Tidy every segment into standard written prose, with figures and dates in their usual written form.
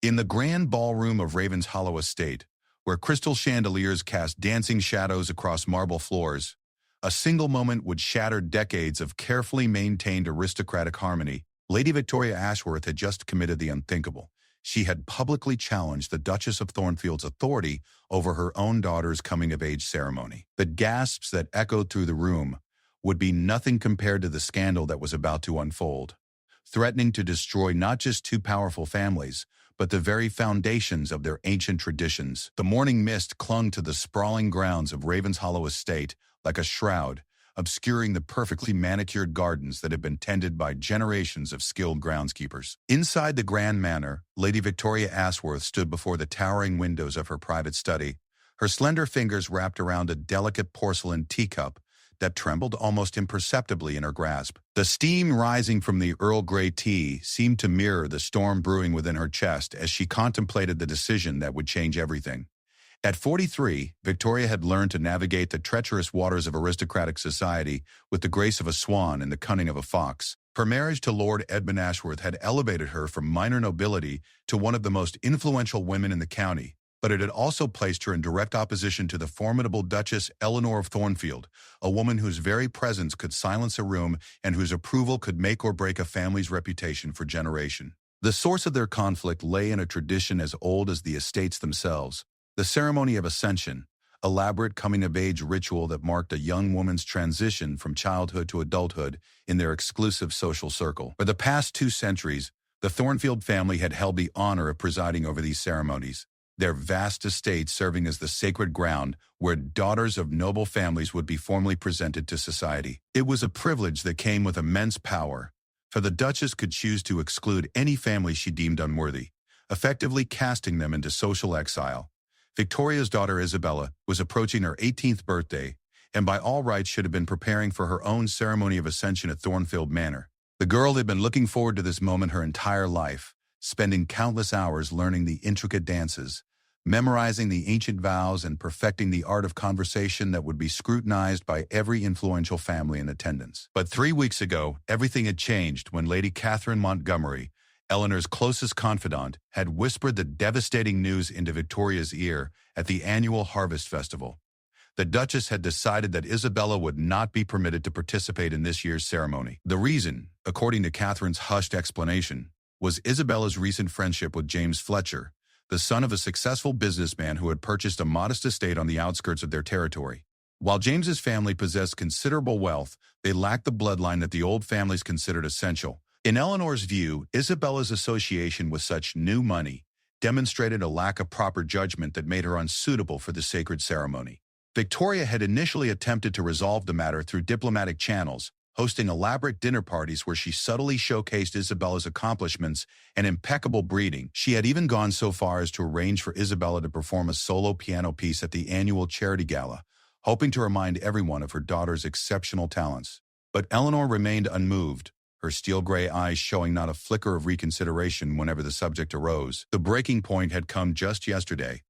In the grand ballroom of Raven's Hollow Estate, where crystal chandeliers cast dancing shadows across marble floors, a single moment would shatter decades of carefully maintained aristocratic harmony. Lady Victoria Ashworth had just committed the unthinkable. She had publicly challenged the Duchess of Thornfield's authority over her own daughter's coming-of-age ceremony. The gasps that echoed through the room would be nothing compared to the scandal that was about to unfold, threatening to destroy not just two powerful families, but the very foundations of their ancient traditions. The morning mist clung to the sprawling grounds of Raven's Hollow Estate like a shroud, obscuring the perfectly manicured gardens that had been tended by generations of skilled groundskeepers. Inside the grand manor, Lady Victoria Ashworth stood before the towering windows of her private study, her slender fingers wrapped around a delicate porcelain teacup that trembled almost imperceptibly in her grasp. The steam rising from the Earl Grey tea seemed to mirror the storm brewing within her chest as she contemplated the decision that would change everything. At 43, Victoria had learned to navigate the treacherous waters of aristocratic society with the grace of a swan and the cunning of a fox. Her marriage to Lord Edmund Ashworth had elevated her from minor nobility to one of the most influential women in the county, but it had also placed her in direct opposition to the formidable Duchess Eleanor of Thornfield, a woman whose very presence could silence a room and whose approval could make or break a family's reputation for generation. The source of their conflict lay in a tradition as old as the estates themselves. The ceremony of ascension, elaborate coming-of-age ritual that marked a young woman's transition from childhood to adulthood in their exclusive social circle. For the past 2 centuries, the Thornfield family had held the honor of presiding over these ceremonies, their vast estate serving as the sacred ground where daughters of noble families would be formally presented to society. It was a privilege that came with immense power, for the Duchess could choose to exclude any family she deemed unworthy, effectively casting them into social exile. Victoria's daughter Isabella was approaching her 18th birthday, and by all rights should have been preparing for her own ceremony of ascension at Thornfield Manor. The girl had been looking forward to this moment her entire life, spending countless hours learning the intricate dances, memorizing the ancient vows, and perfecting the art of conversation that would be scrutinized by every influential family in attendance. But 3 weeks ago, everything had changed when Lady Catherine Montgomery, Eleanor's closest confidant, had whispered the devastating news into Victoria's ear at the annual Harvest Festival. The Duchess had decided that Isabella would not be permitted to participate in this year's ceremony. The reason, according to Catherine's hushed explanation, was Isabella's recent friendship with James Fletcher, the son of a successful businessman who had purchased a modest estate on the outskirts of their territory. While James's family possessed considerable wealth, they lacked the bloodline that the old families considered essential. In Eleanor's view, Isabella's association with such new money demonstrated a lack of proper judgment that made her unsuitable for the sacred ceremony. Victoria had initially attempted to resolve the matter through diplomatic channels, hosting elaborate dinner parties where she subtly showcased Isabella's accomplishments and impeccable breeding. She had even gone so far as to arrange for Isabella to perform a solo piano piece at the annual charity gala, hoping to remind everyone of her daughter's exceptional talents. But Eleanor remained unmoved, her steel-gray eyes showing not a flicker of reconsideration whenever the subject arose. The breaking point had come just yesterday,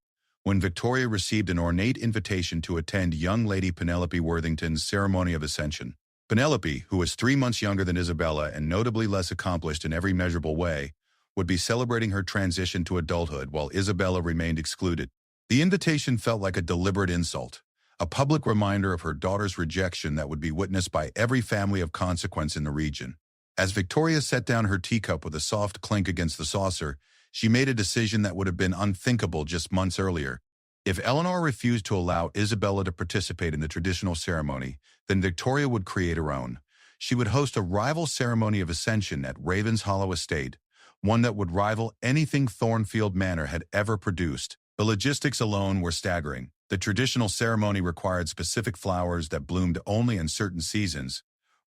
when Victoria received an ornate invitation to attend young Lady Penelope Worthington's ceremony of ascension. Penelope, who was 3 months younger than Isabella and notably less accomplished in every measurable way, would be celebrating her transition to adulthood while Isabella remained excluded. The invitation felt like a deliberate insult, a public reminder of her daughter's rejection that would be witnessed by every family of consequence in the region. As Victoria set down her teacup with a soft clink against the saucer, she made a decision that would have been unthinkable just months earlier. If Eleanor refused to allow Isabella to participate in the traditional ceremony, then Victoria would create her own. She would host a rival ceremony of ascension at Raven's Hollow Estate, one that would rival anything Thornfield Manor had ever produced. The logistics alone were staggering. The traditional ceremony required specific flowers that bloomed only in certain seasons,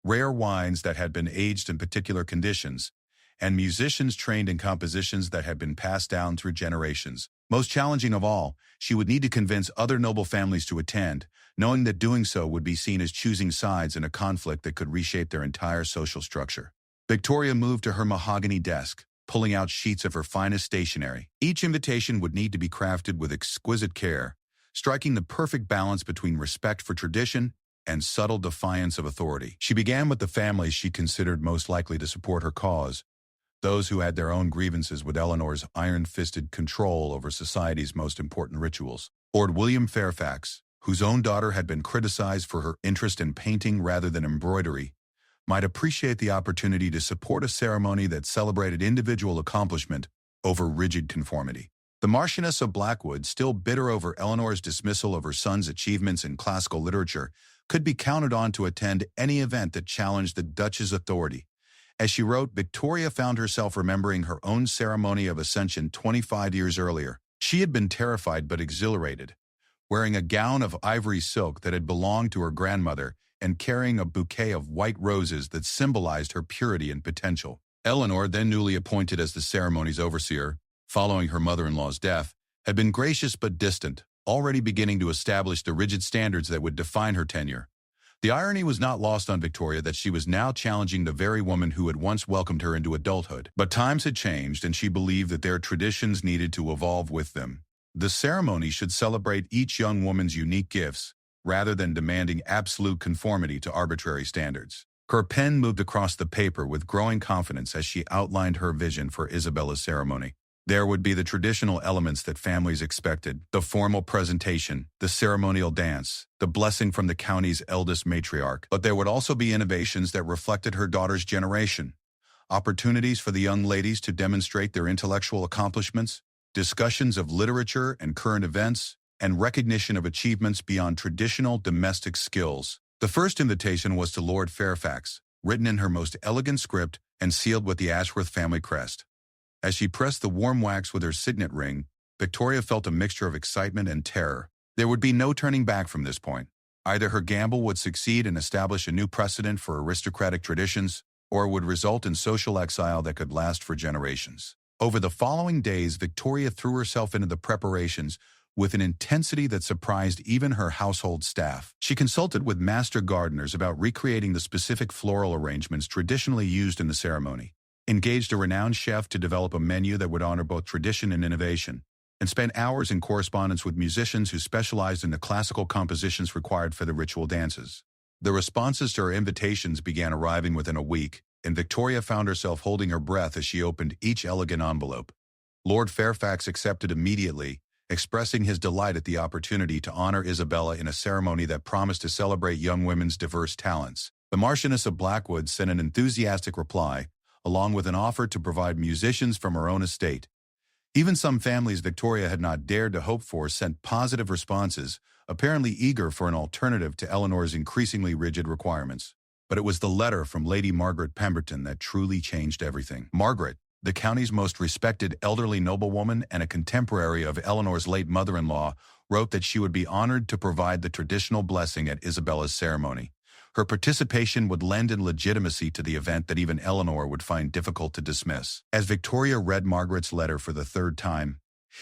rare wines that had been aged in particular conditions, and musicians trained in compositions that had been passed down through generations. Most challenging of all, she would need to convince other noble families to attend, knowing that doing so would be seen as choosing sides in a conflict that could reshape their entire social structure. Victoria moved to her mahogany desk, pulling out sheets of her finest stationery. Each invitation would need to be crafted with exquisite care, striking the perfect balance between respect for tradition and subtle defiance of authority. She began with the families she considered most likely to support her cause, those who had their own grievances with Eleanor's iron-fisted control over society's most important rituals. Lord William Fairfax, whose own daughter had been criticized for her interest in painting rather than embroidery, might appreciate the opportunity to support a ceremony that celebrated individual accomplishment over rigid conformity. The Marchioness of Blackwood, still bitter over Eleanor's dismissal of her son's achievements in classical literature, could be counted on to attend any event that challenged the Duchess's authority. As she wrote, Victoria found herself remembering her own ceremony of ascension 25 years earlier. She had been terrified but exhilarated, wearing a gown of ivory silk that had belonged to her grandmother and carrying a bouquet of white roses that symbolized her purity and potential. Eleanor, then newly appointed as the ceremony's overseer, following her mother-in-law's death, had been gracious but distant, already beginning to establish the rigid standards that would define her tenure. The irony was not lost on Victoria that she was now challenging the very woman who had once welcomed her into adulthood. But times had changed, and she believed that their traditions needed to evolve with them. The ceremony should celebrate each young woman's unique gifts, rather than demanding absolute conformity to arbitrary standards. Her pen moved across the paper with growing confidence as she outlined her vision for Isabella's ceremony. There would be the traditional elements that families expected: the formal presentation, the ceremonial dance, the blessing from the county's eldest matriarch. But there would also be innovations that reflected her daughter's generation, opportunities for the young ladies to demonstrate their intellectual accomplishments, discussions of literature and current events, and recognition of achievements beyond traditional domestic skills. The first invitation was to Lord Fairfax, written in her most elegant script and sealed with the Ashworth family crest. As she pressed the warm wax with her signet ring, Victoria felt a mixture of excitement and terror. There would be no turning back from this point. Either her gamble would succeed and establish a new precedent for aristocratic traditions, or it would result in social exile that could last for generations. Over the following days, Victoria threw herself into the preparations with an intensity that surprised even her household staff. She consulted with master gardeners about recreating the specific floral arrangements traditionally used in the ceremony, engaged a renowned chef to develop a menu that would honor both tradition and innovation, and spent hours in correspondence with musicians who specialized in the classical compositions required for the ritual dances. The responses to her invitations began arriving within a week, and Victoria found herself holding her breath as she opened each elegant envelope. Lord Fairfax accepted immediately, expressing his delight at the opportunity to honor Isabella in a ceremony that promised to celebrate young women's diverse talents. The Marchioness of Blackwood sent an enthusiastic reply, along with an offer to provide musicians from her own estate. Even some families Victoria had not dared to hope for sent positive responses, apparently eager for an alternative to Eleanor's increasingly rigid requirements. But it was the letter from Lady Margaret Pemberton that truly changed everything. Margaret, the county's most respected elderly noblewoman and a contemporary of Eleanor's late mother-in-law, wrote that she would be honored to provide the traditional blessing at Isabella's ceremony. Her participation would lend in legitimacy to the event that even Eleanor would find difficult to dismiss. As Victoria read Margaret's letter for the third time,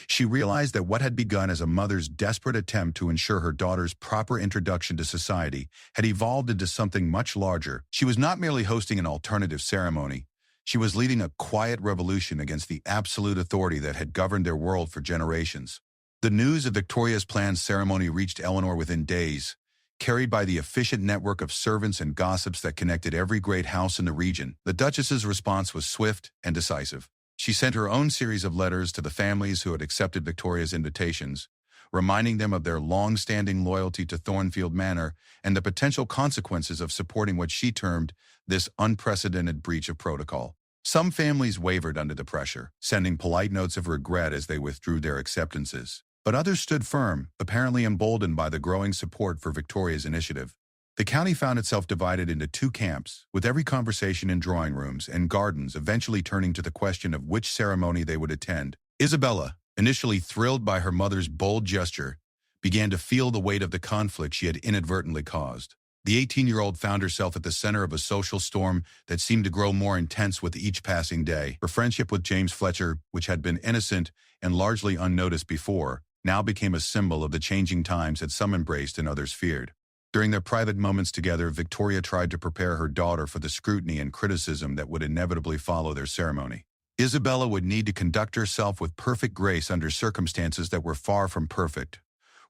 she realized that what had begun as a mother's desperate attempt to ensure her daughter's proper introduction to society had evolved into something much larger. She was not merely hosting an alternative ceremony. She was leading a quiet revolution against the absolute authority that had governed their world for generations. The news of Victoria's planned ceremony reached Eleanor within days, carried by the efficient network of servants and gossips that connected every great house in the region. The Duchess's response was swift and decisive. She sent her own series of letters to the families who had accepted Victoria's invitations, reminding them of their long-standing loyalty to Thornfield Manor and the potential consequences of supporting what she termed this unprecedented breach of protocol. Some families wavered under the pressure, sending polite notes of regret as they withdrew their acceptances. But others stood firm, apparently emboldened by the growing support for Victoria's initiative. The county found itself divided into two camps, with every conversation in drawing rooms and gardens eventually turning to the question of which ceremony they would attend. Isabella, initially thrilled by her mother's bold gesture, began to feel the weight of the conflict she had inadvertently caused. The 18-year-old found herself at the center of a social storm that seemed to grow more intense with each passing day. Her friendship with James Fletcher, which had been innocent and largely unnoticed before, now became a symbol of the changing times that some embraced and others feared. During their private moments together, Victoria tried to prepare her daughter for the scrutiny and criticism that would inevitably follow their ceremony. Isabella would need to conduct herself with perfect grace under circumstances that were far from perfect,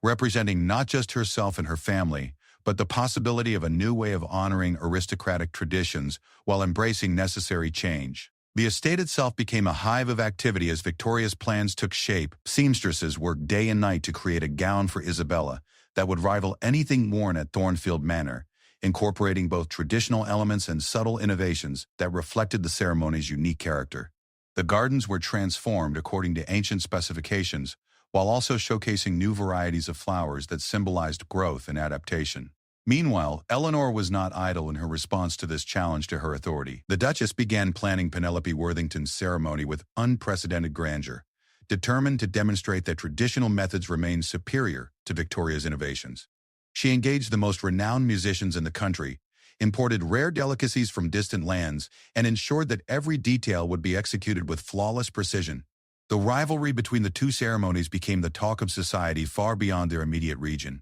representing not just herself and her family, but the possibility of a new way of honoring aristocratic traditions while embracing necessary change. The estate itself became a hive of activity as Victoria's plans took shape. Seamstresses worked day and night to create a gown for Isabella that would rival anything worn at Thornfield Manor, incorporating both traditional elements and subtle innovations that reflected the ceremony's unique character. The gardens were transformed according to ancient specifications, while also showcasing new varieties of flowers that symbolized growth and adaptation. Meanwhile, Eleanor was not idle in her response to this challenge to her authority. The Duchess began planning Penelope Worthington's ceremony with unprecedented grandeur, determined to demonstrate that traditional methods remained superior to Victoria's innovations. She engaged the most renowned musicians in the country, imported rare delicacies from distant lands, and ensured that every detail would be executed with flawless precision. The rivalry between the two ceremonies became the talk of society far beyond their immediate region.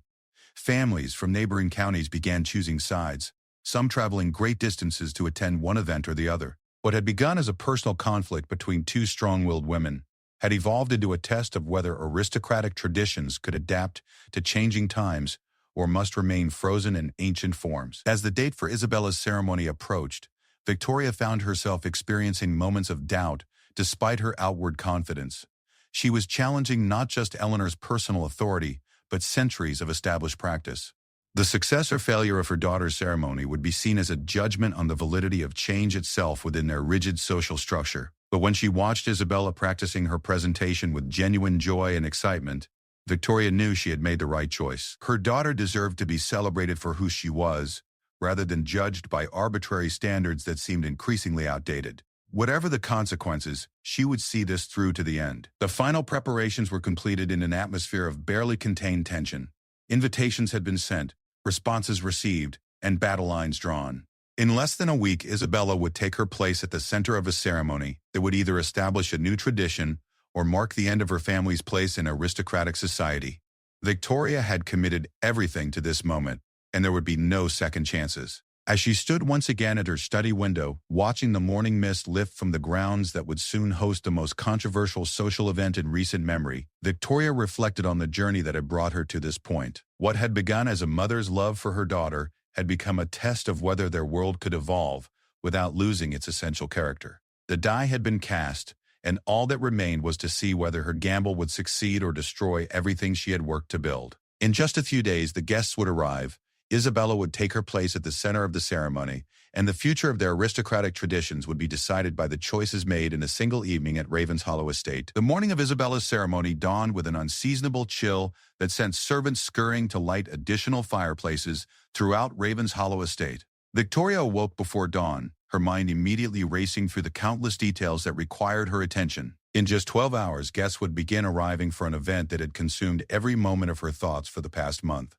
Families from neighboring counties began choosing sides, some traveling great distances to attend one event or the other. What had begun as a personal conflict between two strong-willed women had evolved into a test of whether aristocratic traditions could adapt to changing times or must remain frozen in ancient forms. As the date for Isabella's ceremony approached, Victoria found herself experiencing moments of doubt despite her outward confidence. She was challenging not just Eleanor's personal authority, but centuries of established practice. The success or failure of her daughter's ceremony would be seen as a judgment on the validity of change itself within their rigid social structure. But when she watched Isabella practicing her presentation with genuine joy and excitement, Victoria knew she had made the right choice. Her daughter deserved to be celebrated for who she was, rather than judged by arbitrary standards that seemed increasingly outdated. Whatever the consequences, she would see this through to the end. The final preparations were completed in an atmosphere of barely contained tension. Invitations had been sent, responses received, and battle lines drawn. In less than a week, Isabella would take her place at the center of a ceremony that would either establish a new tradition or mark the end of her family's place in aristocratic society. Victoria had committed everything to this moment, and there would be no second chances. As she stood once again at her study window, watching the morning mist lift from the grounds that would soon host the most controversial social event in recent memory, Victoria reflected on the journey that had brought her to this point. What had begun as a mother's love for her daughter had become a test of whether their world could evolve without losing its essential character. The die had been cast, and all that remained was to see whether her gamble would succeed or destroy everything she had worked to build. In just a few days, the guests would arrive. Isabella would take her place at the center of the ceremony, and the future of their aristocratic traditions would be decided by the choices made in a single evening at Ravenshollow Estate. The morning of Isabella's ceremony dawned with an unseasonable chill that sent servants scurrying to light additional fireplaces throughout Ravenshollow Estate. Victoria awoke before dawn, her mind immediately racing through the countless details that required her attention. In just 12 hours, guests would begin arriving for an event that had consumed every moment of her thoughts for the past month.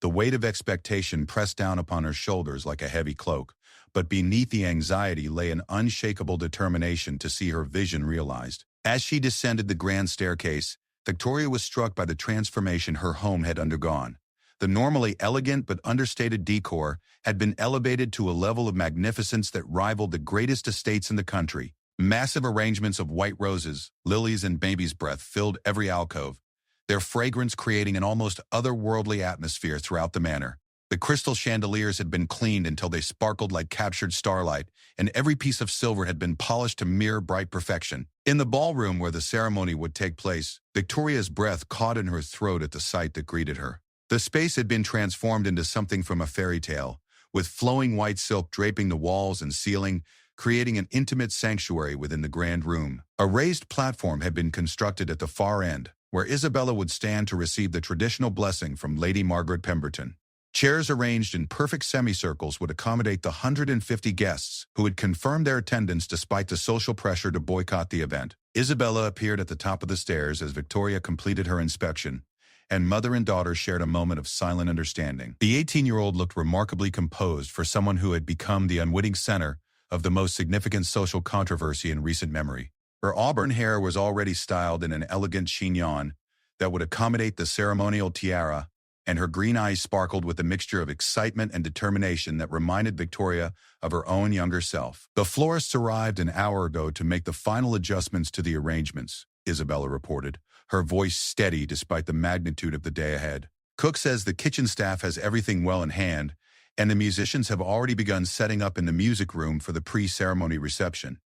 The weight of expectation pressed down upon her shoulders like a heavy cloak, but beneath the anxiety lay an unshakable determination to see her vision realized. As she descended the grand staircase, Victoria was struck by the transformation her home had undergone. The normally elegant but understated decor had been elevated to a level of magnificence that rivaled the greatest estates in the country. Massive arrangements of white roses, lilies, and baby's breath filled every alcove, their fragrance creating an almost otherworldly atmosphere throughout the manor. The crystal chandeliers had been cleaned until they sparkled like captured starlight, and every piece of silver had been polished to mere bright perfection. In the ballroom where the ceremony would take place, Victoria's breath caught in her throat at the sight that greeted her. The space had been transformed into something from a fairy tale, with flowing white silk draping the walls and ceiling, creating an intimate sanctuary within the grand room. A raised platform had been constructed at the far end, where Isabella would stand to receive the traditional blessing from Lady Margaret Pemberton. Chairs arranged in perfect semicircles would accommodate the 150 guests who had confirmed their attendance despite the social pressure to boycott the event. Isabella appeared at the top of the stairs as Victoria completed her inspection, and mother and daughter shared a moment of silent understanding. The 18-year-old looked remarkably composed for someone who had become the unwitting center of the most significant social controversy in recent memory. Her auburn hair was already styled in an elegant chignon that would accommodate the ceremonial tiara, and her green eyes sparkled with a mixture of excitement and determination that reminded Victoria of her own younger self. The florists arrived an hour ago to make the final adjustments to the arrangements, Isabella reported, her voice steady despite the magnitude of the day ahead. Cook says the kitchen staff has everything well in hand, and the musicians have already begun setting up in the music room for the pre-ceremony reception.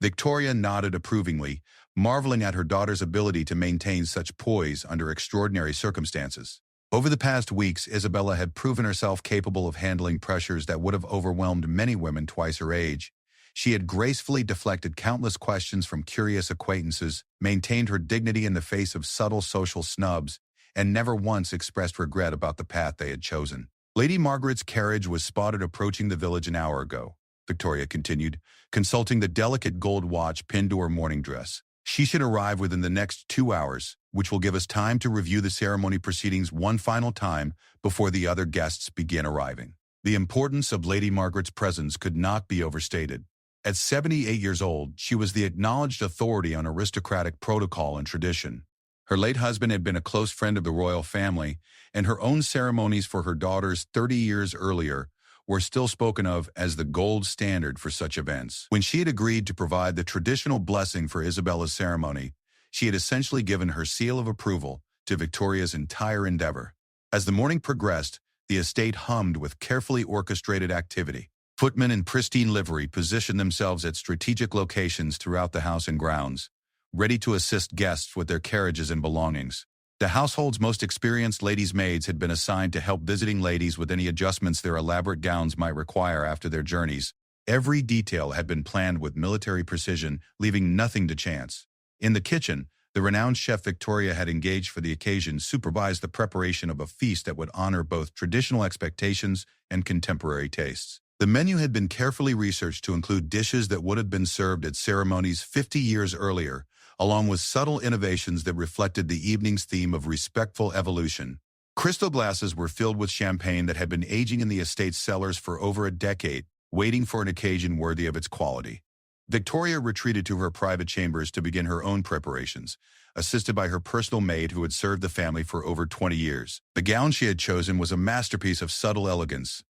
Victoria nodded approvingly, marveling at her daughter's ability to maintain such poise under extraordinary circumstances. Over the past weeks, Isabella had proven herself capable of handling pressures that would have overwhelmed many women twice her age. She had gracefully deflected countless questions from curious acquaintances, maintained her dignity in the face of subtle social snubs, and never once expressed regret about the path they had chosen. Lady Margaret's carriage was spotted approaching the village an hour ago, Victoria continued, consulting the delicate gold watch pinned to her morning dress. She should arrive within the next 2 hours, which will give us time to review the ceremony proceedings one final time before the other guests begin arriving. The importance of Lady Margaret's presence could not be overstated. At 78 years old, she was the acknowledged authority on aristocratic protocol and tradition. Her late husband had been a close friend of the royal family, and her own ceremonies for her daughters 30 years earlier were still spoken of as the gold standard for such events. When she had agreed to provide the traditional blessing for Isabella's ceremony, she had essentially given her seal of approval to Victoria's entire endeavor. As the morning progressed, the estate hummed with carefully orchestrated activity. Footmen in pristine livery positioned themselves at strategic locations throughout the house and grounds, ready to assist guests with their carriages and belongings. The household's most experienced ladies' maids had been assigned to help visiting ladies with any adjustments their elaborate gowns might require after their journeys. Every detail had been planned with military precision, leaving nothing to chance. In the kitchen, the renowned chef Victoria had engaged for the occasion supervised the preparation of a feast that would honor both traditional expectations and contemporary tastes. The menu had been carefully researched to include dishes that would have been served at ceremonies 50 years earlier, along with subtle innovations that reflected the evening's theme of respectful evolution. Crystal glasses were filled with champagne that had been aging in the estate's cellars for over a decade, waiting for an occasion worthy of its quality. Victoria retreated to her private chambers to begin her own preparations, assisted by her personal maid who had served the family for over 20 years. The gown she had chosen was a masterpiece of subtle elegance.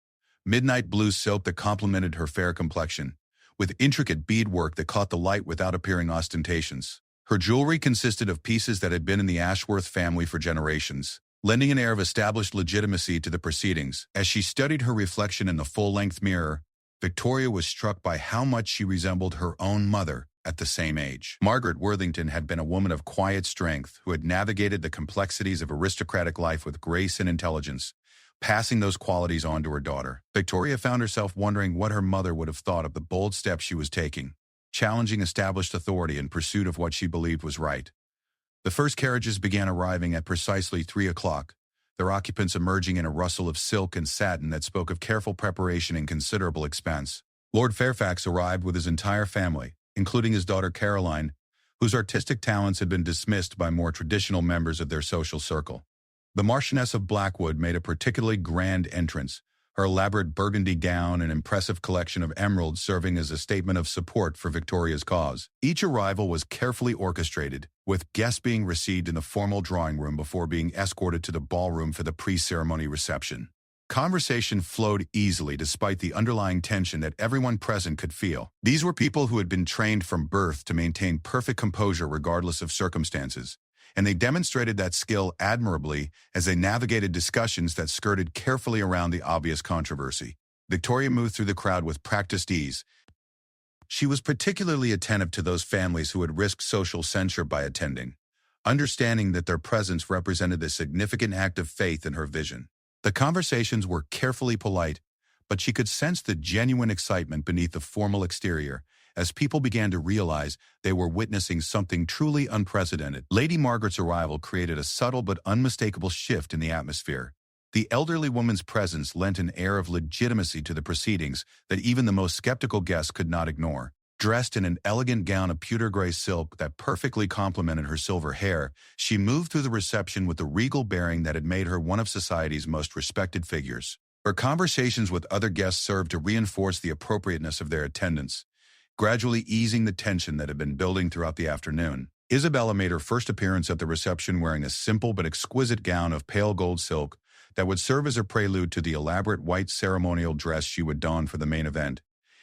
Midnight blue silk that complemented her fair complexion, with intricate beadwork that caught the light without appearing ostentatious. Her jewelry consisted of pieces that had been in the Ashworth family for generations, lending an air of established legitimacy to the proceedings. As she studied her reflection in the full-length mirror, Victoria was struck by how much she resembled her own mother at the same age. Margaret Worthington had been a woman of quiet strength who had navigated the complexities of aristocratic life with grace and intelligence, passing those qualities on to her daughter. Victoria found herself wondering what her mother would have thought of the bold steps she was taking, challenging established authority in pursuit of what she believed was right. The first carriages began arriving at precisely 3 o'clock, their occupants emerging in a rustle of silk and satin that spoke of careful preparation and considerable expense. Lord Fairfax arrived with his entire family, including his daughter Caroline, whose artistic talents had been dismissed by more traditional members of their social circle. The Marchioness of Blackwood made a particularly grand entrance, her elaborate burgundy gown and impressive collection of emeralds serving as a statement of support for Victoria's cause. Each arrival was carefully orchestrated, with guests being received in the formal drawing room before being escorted to the ballroom for the pre-ceremony reception. Conversation flowed easily despite the underlying tension that everyone present could feel. These were people who had been trained from birth to maintain perfect composure regardless of circumstances, and they demonstrated that skill admirably as they navigated discussions that skirted carefully around the obvious controversy. Victoria moved through the crowd with practiced ease. She was particularly attentive to those families who had risked social censure by attending, understanding that their presence represented a significant act of faith in her vision. The conversations were carefully polite, but she could sense the genuine excitement beneath the formal exterior, as people began to realize they were witnessing something truly unprecedented. Lady Margaret's arrival created a subtle but unmistakable shift in the atmosphere. The elderly woman's presence lent an air of legitimacy to the proceedings that even the most skeptical guests could not ignore. Dressed in an elegant gown of pewter gray silk that perfectly complemented her silver hair, she moved through the reception with the regal bearing that had made her one of society's most respected figures. Her conversations with other guests served to reinforce the appropriateness of their attendance, gradually easing the tension that had been building throughout the afternoon. Isabella made her first appearance at the reception wearing a simple but exquisite gown of pale gold silk that would serve as a prelude to the elaborate white ceremonial dress she would don for the main event.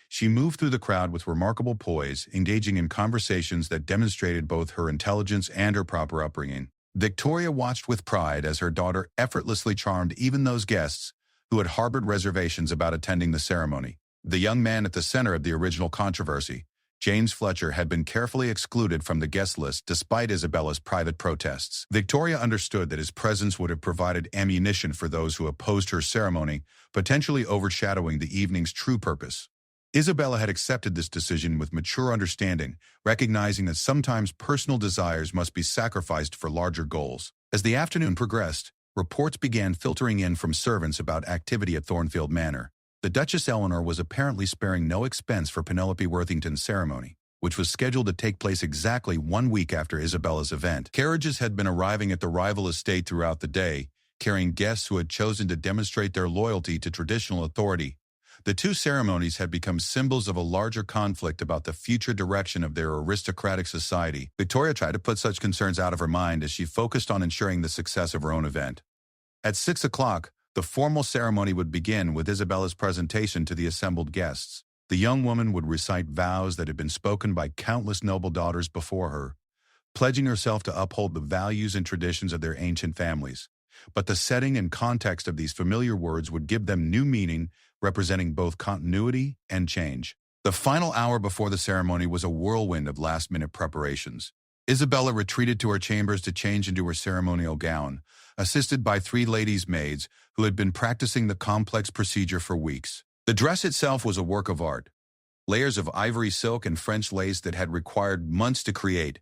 She moved through the crowd with remarkable poise, engaging in conversations that demonstrated both her intelligence and her proper upbringing. Victoria watched with pride as her daughter effortlessly charmed even those guests who had harbored reservations about attending the ceremony. The young man at the center of the original controversy, James Fletcher had been carefully excluded from the guest list despite Isabella's private protests. Victoria understood that his presence would have provided ammunition for those who opposed her ceremony, potentially overshadowing the evening's true purpose. Isabella had accepted this decision with mature understanding, recognizing that sometimes personal desires must be sacrificed for larger goals. As the afternoon progressed, reports began filtering in from servants about activity at Thornfield Manor. The Duchess Eleanor was apparently sparing no expense for Penelope Worthington's ceremony, which was scheduled to take place exactly 1 week after Isabella's event. Carriages had been arriving at the rival estate throughout the day, carrying guests who had chosen to demonstrate their loyalty to traditional authority. The two ceremonies had become symbols of a larger conflict about the future direction of their aristocratic society. Victoria tried to put such concerns out of her mind as she focused on ensuring the success of her own event. At 6 o'clock, the formal ceremony would begin with Isabella's presentation to the assembled guests. The young woman would recite vows that had been spoken by countless noble daughters before her, pledging herself to uphold the values and traditions of their ancient families. But the setting and context of these familiar words would give them new meaning, representing both continuity and change. The final hour before the ceremony was a whirlwind of last-minute preparations. Isabella retreated to her chambers to change into her ceremonial gown, assisted by 3 ladies' maids who had been practicing the complex procedure for weeks. The dress itself was a work of art. Layers of ivory silk and French lace that had required months to create,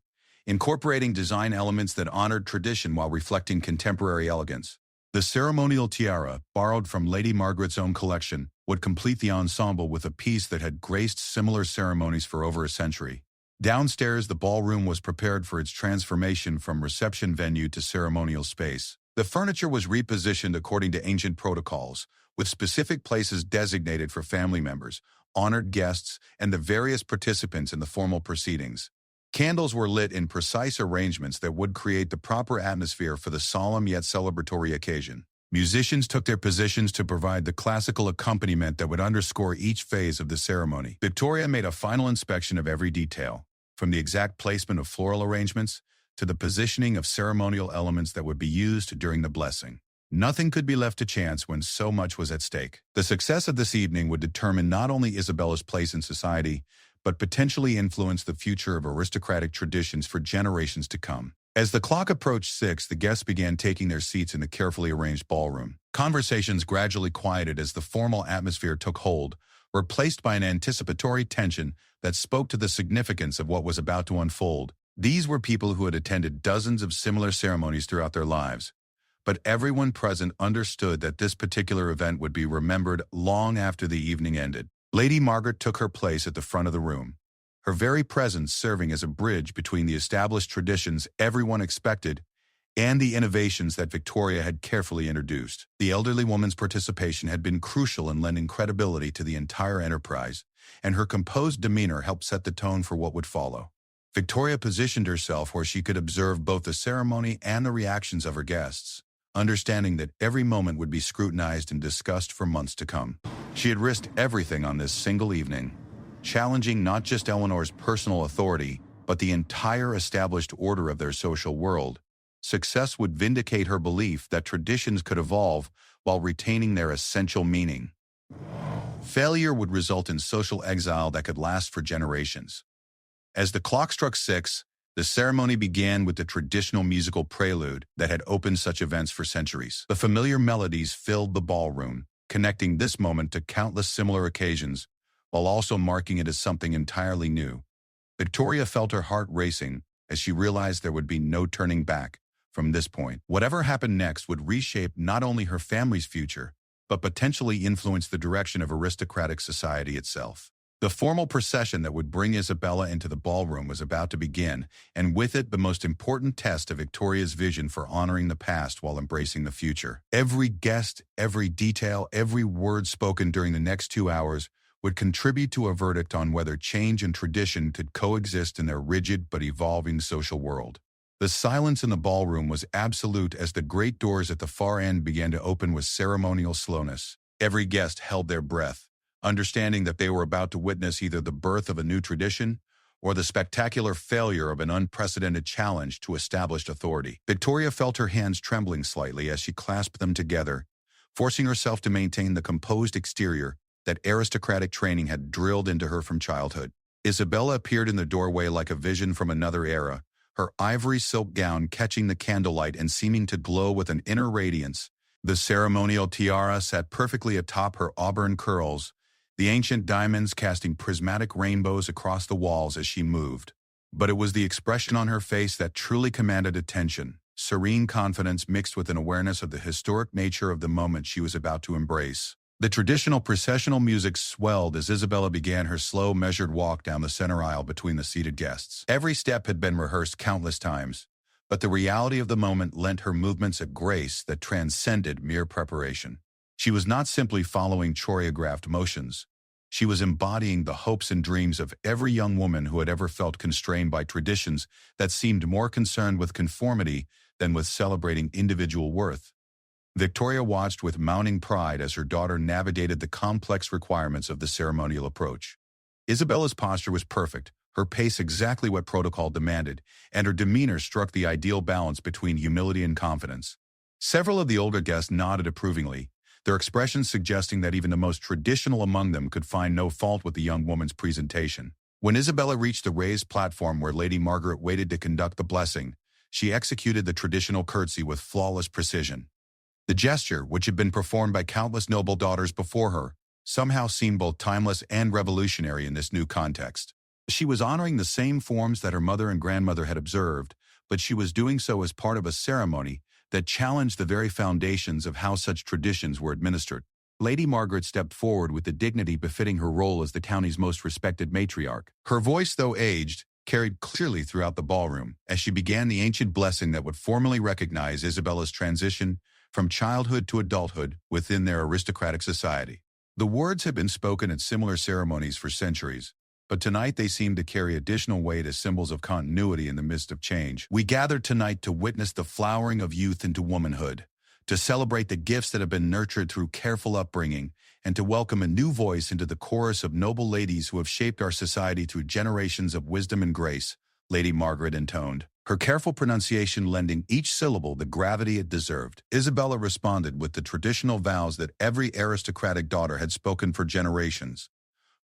incorporating design elements that honored tradition while reflecting contemporary elegance. The ceremonial tiara, borrowed from Lady Margaret's own collection, would complete the ensemble with a piece that had graced similar ceremonies for over a century. Downstairs, the ballroom was prepared for its transformation from reception venue to ceremonial space. The furniture was repositioned according to ancient protocols, with specific places designated for family members, honored guests, and the various participants in the formal proceedings. Candles were lit in precise arrangements that would create the proper atmosphere for the solemn yet celebratory occasion. Musicians took their positions to provide the classical accompaniment that would underscore each phase of the ceremony. Victoria made a final inspection of every detail, from the exact placement of floral arrangements to the positioning of ceremonial elements that would be used during the blessing. Nothing could be left to chance when so much was at stake. The success of this evening would determine not only Isabella's place in society, but potentially influence the future of aristocratic traditions for generations to come. As the clock approached 6, the guests began taking their seats in the carefully arranged ballroom. Conversations gradually quieted as the formal atmosphere took hold, replaced by an anticipatory tension that spoke to the significance of what was about to unfold. These were people who had attended dozens of similar ceremonies throughout their lives, but everyone present understood that this particular event would be remembered long after the evening ended. Lady Margaret took her place at the front of the room, her very presence serving as a bridge between the established traditions everyone expected and the innovations that Victoria had carefully introduced. The elderly woman's participation had been crucial in lending credibility to the entire enterprise, and her composed demeanor helped set the tone for what would follow. Victoria positioned herself where she could observe both the ceremony and the reactions of her guests, understanding that every moment would be scrutinized and discussed for months to come. She had risked everything on this single evening, challenging not just Eleanor's personal authority, but the entire established order of their social world. Success would vindicate her belief that traditions could evolve while retaining their essential meaning. Failure would result in social exile that could last for generations. As the clock struck 6, the ceremony began with the traditional musical prelude that had opened such events for centuries. The familiar melodies filled the ballroom, connecting this moment to countless similar occasions, while also marking it as something entirely new. Victoria felt her heart racing as she realized there would be no turning back from this point. Whatever happened next would reshape not only her family's future, but potentially influence the direction of aristocratic society itself. The formal procession that would bring Isabella into the ballroom was about to begin, and with it the most important test of Victoria's vision for honoring the past while embracing the future. Every guest, every detail, every word spoken during the next 2 hours would contribute to a verdict on whether change and tradition could coexist in their rigid but evolving social world. The silence in the ballroom was absolute as the great doors at the far end began to open with ceremonial slowness. Every guest held their breath, understanding that they were about to witness either the birth of a new tradition or the spectacular failure of an unprecedented challenge to established authority. Victoria felt her hands trembling slightly as she clasped them together, forcing herself to maintain the composed exterior that aristocratic training had drilled into her from childhood. Isabella appeared in the doorway like a vision from another era, her ivory silk gown catching the candlelight and seeming to glow with an inner radiance. The ceremonial tiara sat perfectly atop her auburn curls, the ancient diamonds casting prismatic rainbows across the walls as she moved. But it was the expression on her face that truly commanded attention, serene confidence mixed with an awareness of the historic nature of the moment she was about to embrace. The traditional processional music swelled as Isabella began her slow, measured walk down the center aisle between the seated guests. Every step had been rehearsed countless times, but the reality of the moment lent her movements a grace that transcended mere preparation. She was not simply following choreographed motions. She was embodying the hopes and dreams of every young woman who had ever felt constrained by traditions that seemed more concerned with conformity than with celebrating individual worth. Victoria watched with mounting pride as her daughter navigated the complex requirements of the ceremonial approach. Isabella's posture was perfect, her pace exactly what protocol demanded, and her demeanor struck the ideal balance between humility and confidence. Several of the older guests nodded approvingly, their expressions suggesting that even the most traditional among them could find no fault with the young woman's presentation. When Isabella reached the raised platform where Lady Margaret waited to conduct the blessing, she executed the traditional curtsy with flawless precision. The gesture, which had been performed by countless noble daughters before her, somehow seemed both timeless and revolutionary in this new context. She was honoring the same forms that her mother and grandmother had observed, but she was doing so as part of a ceremony that challenged the very foundations of how such traditions were administered. Lady Margaret stepped forward with the dignity befitting her role as the county's most respected matriarch. Her voice, though aged, carried clearly throughout the ballroom as she began the ancient blessing that would formally recognize Isabella's transition from childhood to adulthood within their aristocratic society. The words had been spoken at similar ceremonies for centuries, but tonight they seemed to carry additional weight as symbols of continuity in the midst of change. We gathered tonight to witness the flowering of youth into womanhood, to celebrate the gifts that have been nurtured through careful upbringing, and to welcome a new voice into the chorus of noble ladies who have shaped our society through generations of wisdom and grace, Lady Margaret intoned, her careful pronunciation lending each syllable the gravity it deserved. Isabella responded with the traditional vows that every aristocratic daughter had spoken for generations,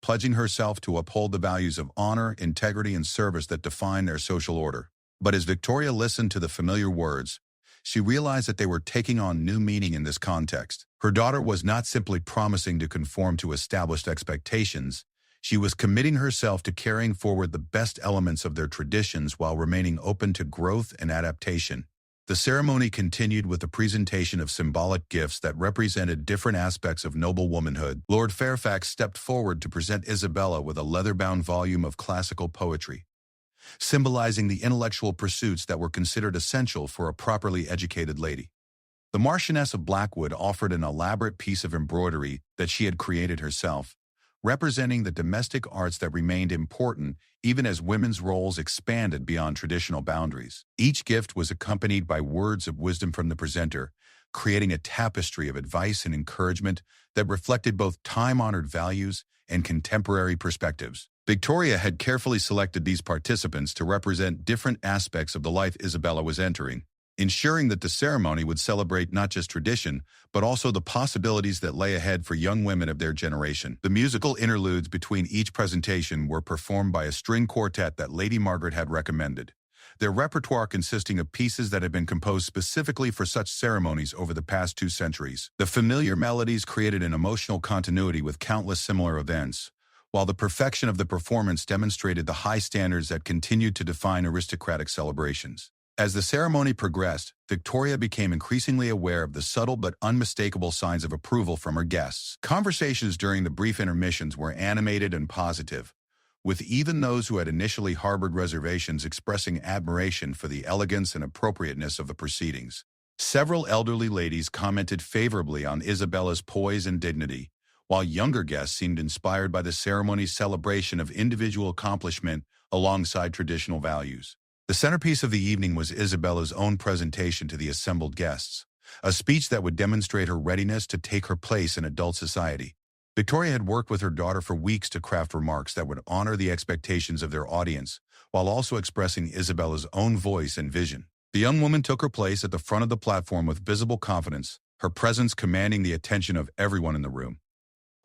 pledging herself to uphold the values of honor, integrity, and service that define their social order. But as Victoria listened to the familiar words, she realized that they were taking on new meaning in this context. Her daughter was not simply promising to conform to established expectations, she was committing herself to carrying forward the best elements of their traditions while remaining open to growth and adaptation. The ceremony continued with the presentation of symbolic gifts that represented different aspects of noble womanhood. Lord Fairfax stepped forward to present Isabella with a leather-bound volume of classical poetry, symbolizing the intellectual pursuits that were considered essential for a properly educated lady. The Marchioness of Blackwood offered an elaborate piece of embroidery that she had created herself, representing the domestic arts that remained important even as women's roles expanded beyond traditional boundaries. Each gift was accompanied by words of wisdom from the presenter, creating a tapestry of advice and encouragement that reflected both time-honored values and contemporary perspectives. Victoria had carefully selected these participants to represent different aspects of the life Isabella was entering, ensuring that the ceremony would celebrate not just tradition, but also the possibilities that lay ahead for young women of their generation. The musical interludes between each presentation were performed by a string quartet that Lady Margaret had recommended, their repertoire consisting of pieces that had been composed specifically for such ceremonies over the past 2 centuries. The familiar melodies created an emotional continuity with countless similar events, while the perfection of the performance demonstrated the high standards that continued to define aristocratic celebrations. As the ceremony progressed, Victoria became increasingly aware of the subtle but unmistakable signs of approval from her guests. Conversations during the brief intermissions were animated and positive, with even those who had initially harbored reservations expressing admiration for the elegance and appropriateness of the proceedings. Several elderly ladies commented favorably on Isabella's poise and dignity, while younger guests seemed inspired by the ceremony's celebration of individual accomplishment alongside traditional values. The centerpiece of the evening was Isabella's own presentation to the assembled guests, a speech that would demonstrate her readiness to take her place in adult society. Victoria had worked with her daughter for weeks to craft remarks that would honor the expectations of their audience, while also expressing Isabella's own voice and vision. The young woman took her place at the front of the platform with visible confidence, her presence commanding the attention of everyone in the room.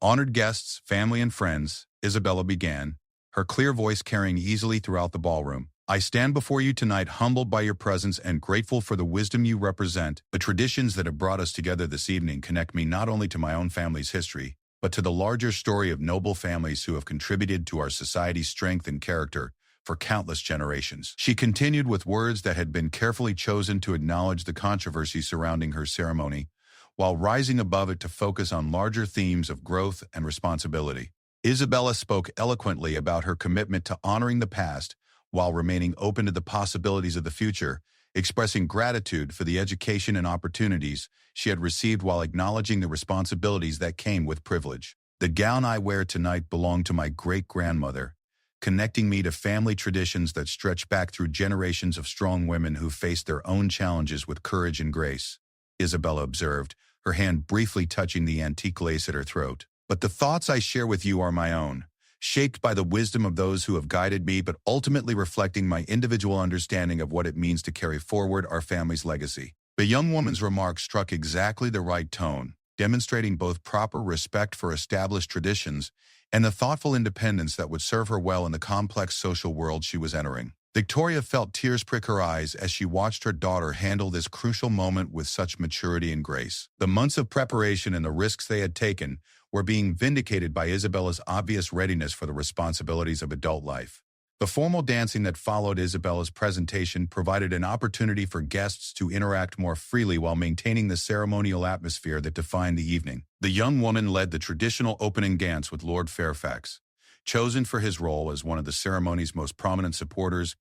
Honored guests, family, and friends, Isabella began, her clear voice carrying easily throughout the ballroom. I stand before you tonight humbled by your presence and grateful for the wisdom you represent. The traditions that have brought us together this evening connect me not only to my own family's history, but to the larger story of noble families who have contributed to our society's strength and character for countless generations. She continued with words that had been carefully chosen to acknowledge the controversy surrounding her ceremony, while rising above it to focus on larger themes of growth and responsibility. Isabella spoke eloquently about her commitment to honoring the past while remaining open to the possibilities of the future, expressing gratitude for the education and opportunities she had received while acknowledging the responsibilities that came with privilege. The gown I wear tonight belonged to my great-grandmother, connecting me to family traditions that stretch back through generations of strong women who faced their own challenges with courage and grace, Isabella observed, her hand briefly touching the antique lace at her throat. But the thoughts I share with you are my own, shaped by the wisdom of those who have guided me, but ultimately reflecting my individual understanding of what it means to carry forward our family's legacy. The young woman's remarks struck exactly the right tone, demonstrating both proper respect for established traditions and the thoughtful independence that would serve her well in the complex social world she was entering. Victoria felt tears prick her eyes as she watched her daughter handle this crucial moment with such maturity and grace. The months of preparation and the risks they had taken were being vindicated by Isabella's obvious readiness for the responsibilities of adult life. The formal dancing that followed Isabella's presentation provided an opportunity for guests to interact more freely while maintaining the ceremonial atmosphere that defined the evening. The young woman led the traditional opening dance with Lord Fairfax, chosen for his role as one of the ceremony's most prominent supporters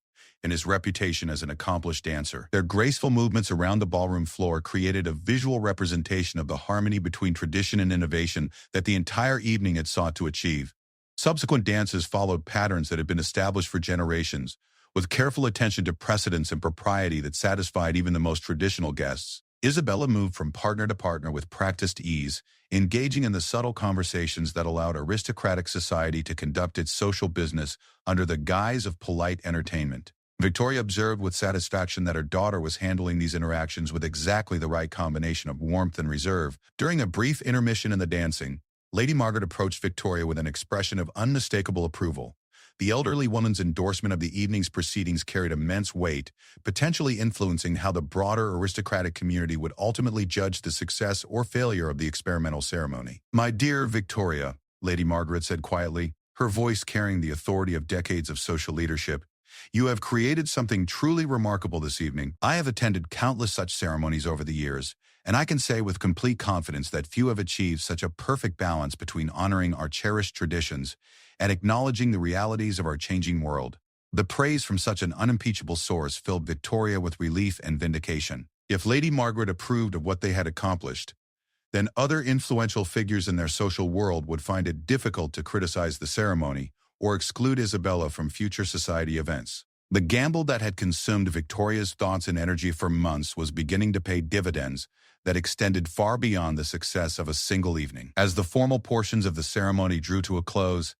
and his reputation as an accomplished dancer. Their graceful movements around the ballroom floor created a visual representation of the harmony between tradition and innovation that the entire evening had sought to achieve. Subsequent dances followed patterns that had been established for generations, with careful attention to precedence and propriety that satisfied even the most traditional guests. Isabella moved from partner to partner with practiced ease, engaging in the subtle conversations that allowed aristocratic society to conduct its social business under the guise of polite entertainment. Victoria observed with satisfaction that her daughter was handling these interactions with exactly the right combination of warmth and reserve. During a brief intermission in the dancing, Lady Margaret approached Victoria with an expression of unmistakable approval. The elderly woman's endorsement of the evening's proceedings carried immense weight, potentially influencing how the broader aristocratic community would ultimately judge the success or failure of the experimental ceremony. "My dear Victoria," Lady Margaret said quietly, her voice carrying the authority of decades of social leadership, "you have created something truly remarkable this evening. I have attended countless such ceremonies over the years, and I can say with complete confidence that few have achieved such a perfect balance between honoring our cherished traditions and acknowledging the realities of our changing world." The praise from such an unimpeachable source filled Victoria with relief and vindication. If Lady Margaret approved of what they had accomplished, then other influential figures in their social world would find it difficult to criticize the ceremony or exclude Isabella from future society events. The gamble that had consumed Victoria's thoughts and energy for months was beginning to pay dividends that extended far beyond the success of a single evening. As the formal portions of the ceremony drew to a close,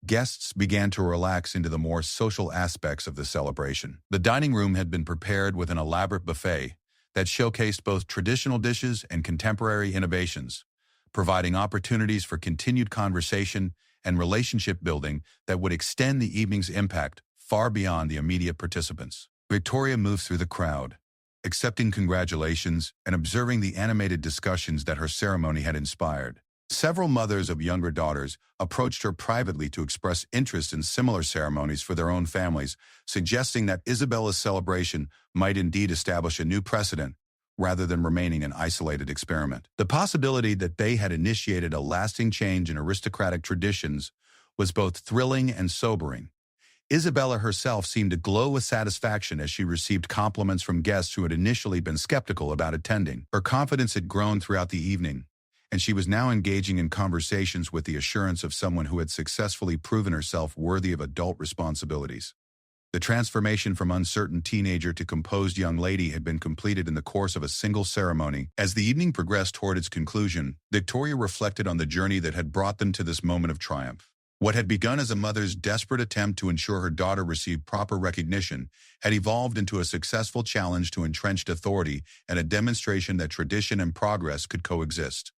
guests began to relax into the more social aspects of the celebration. The dining room had been prepared with an elaborate buffet that showcased both traditional dishes and contemporary innovations, providing opportunities for continued conversation and relationship building that would extend the evening's impact far beyond the immediate participants. Victoria moved through the crowd, accepting congratulations and observing the animated discussions that her ceremony had inspired. Several mothers of younger daughters approached her privately to express interest in similar ceremonies for their own families, suggesting that Isabella's celebration might indeed establish a new precedent rather than remaining an isolated experiment. The possibility that they had initiated a lasting change in aristocratic traditions was both thrilling and sobering. Isabella herself seemed to glow with satisfaction as she received compliments from guests who had initially been skeptical about attending. Her confidence had grown throughout the evening, and she was now engaging in conversations with the assurance of someone who had successfully proven herself worthy of adult responsibilities. The transformation from uncertain teenager to composed young lady had been completed in the course of a single ceremony. As the evening progressed toward its conclusion, Victoria reflected on the journey that had brought them to this moment of triumph. What had begun as a mother's desperate attempt to ensure her daughter received proper recognition had evolved into a successful challenge to entrenched authority and a demonstration that tradition and progress could coexist.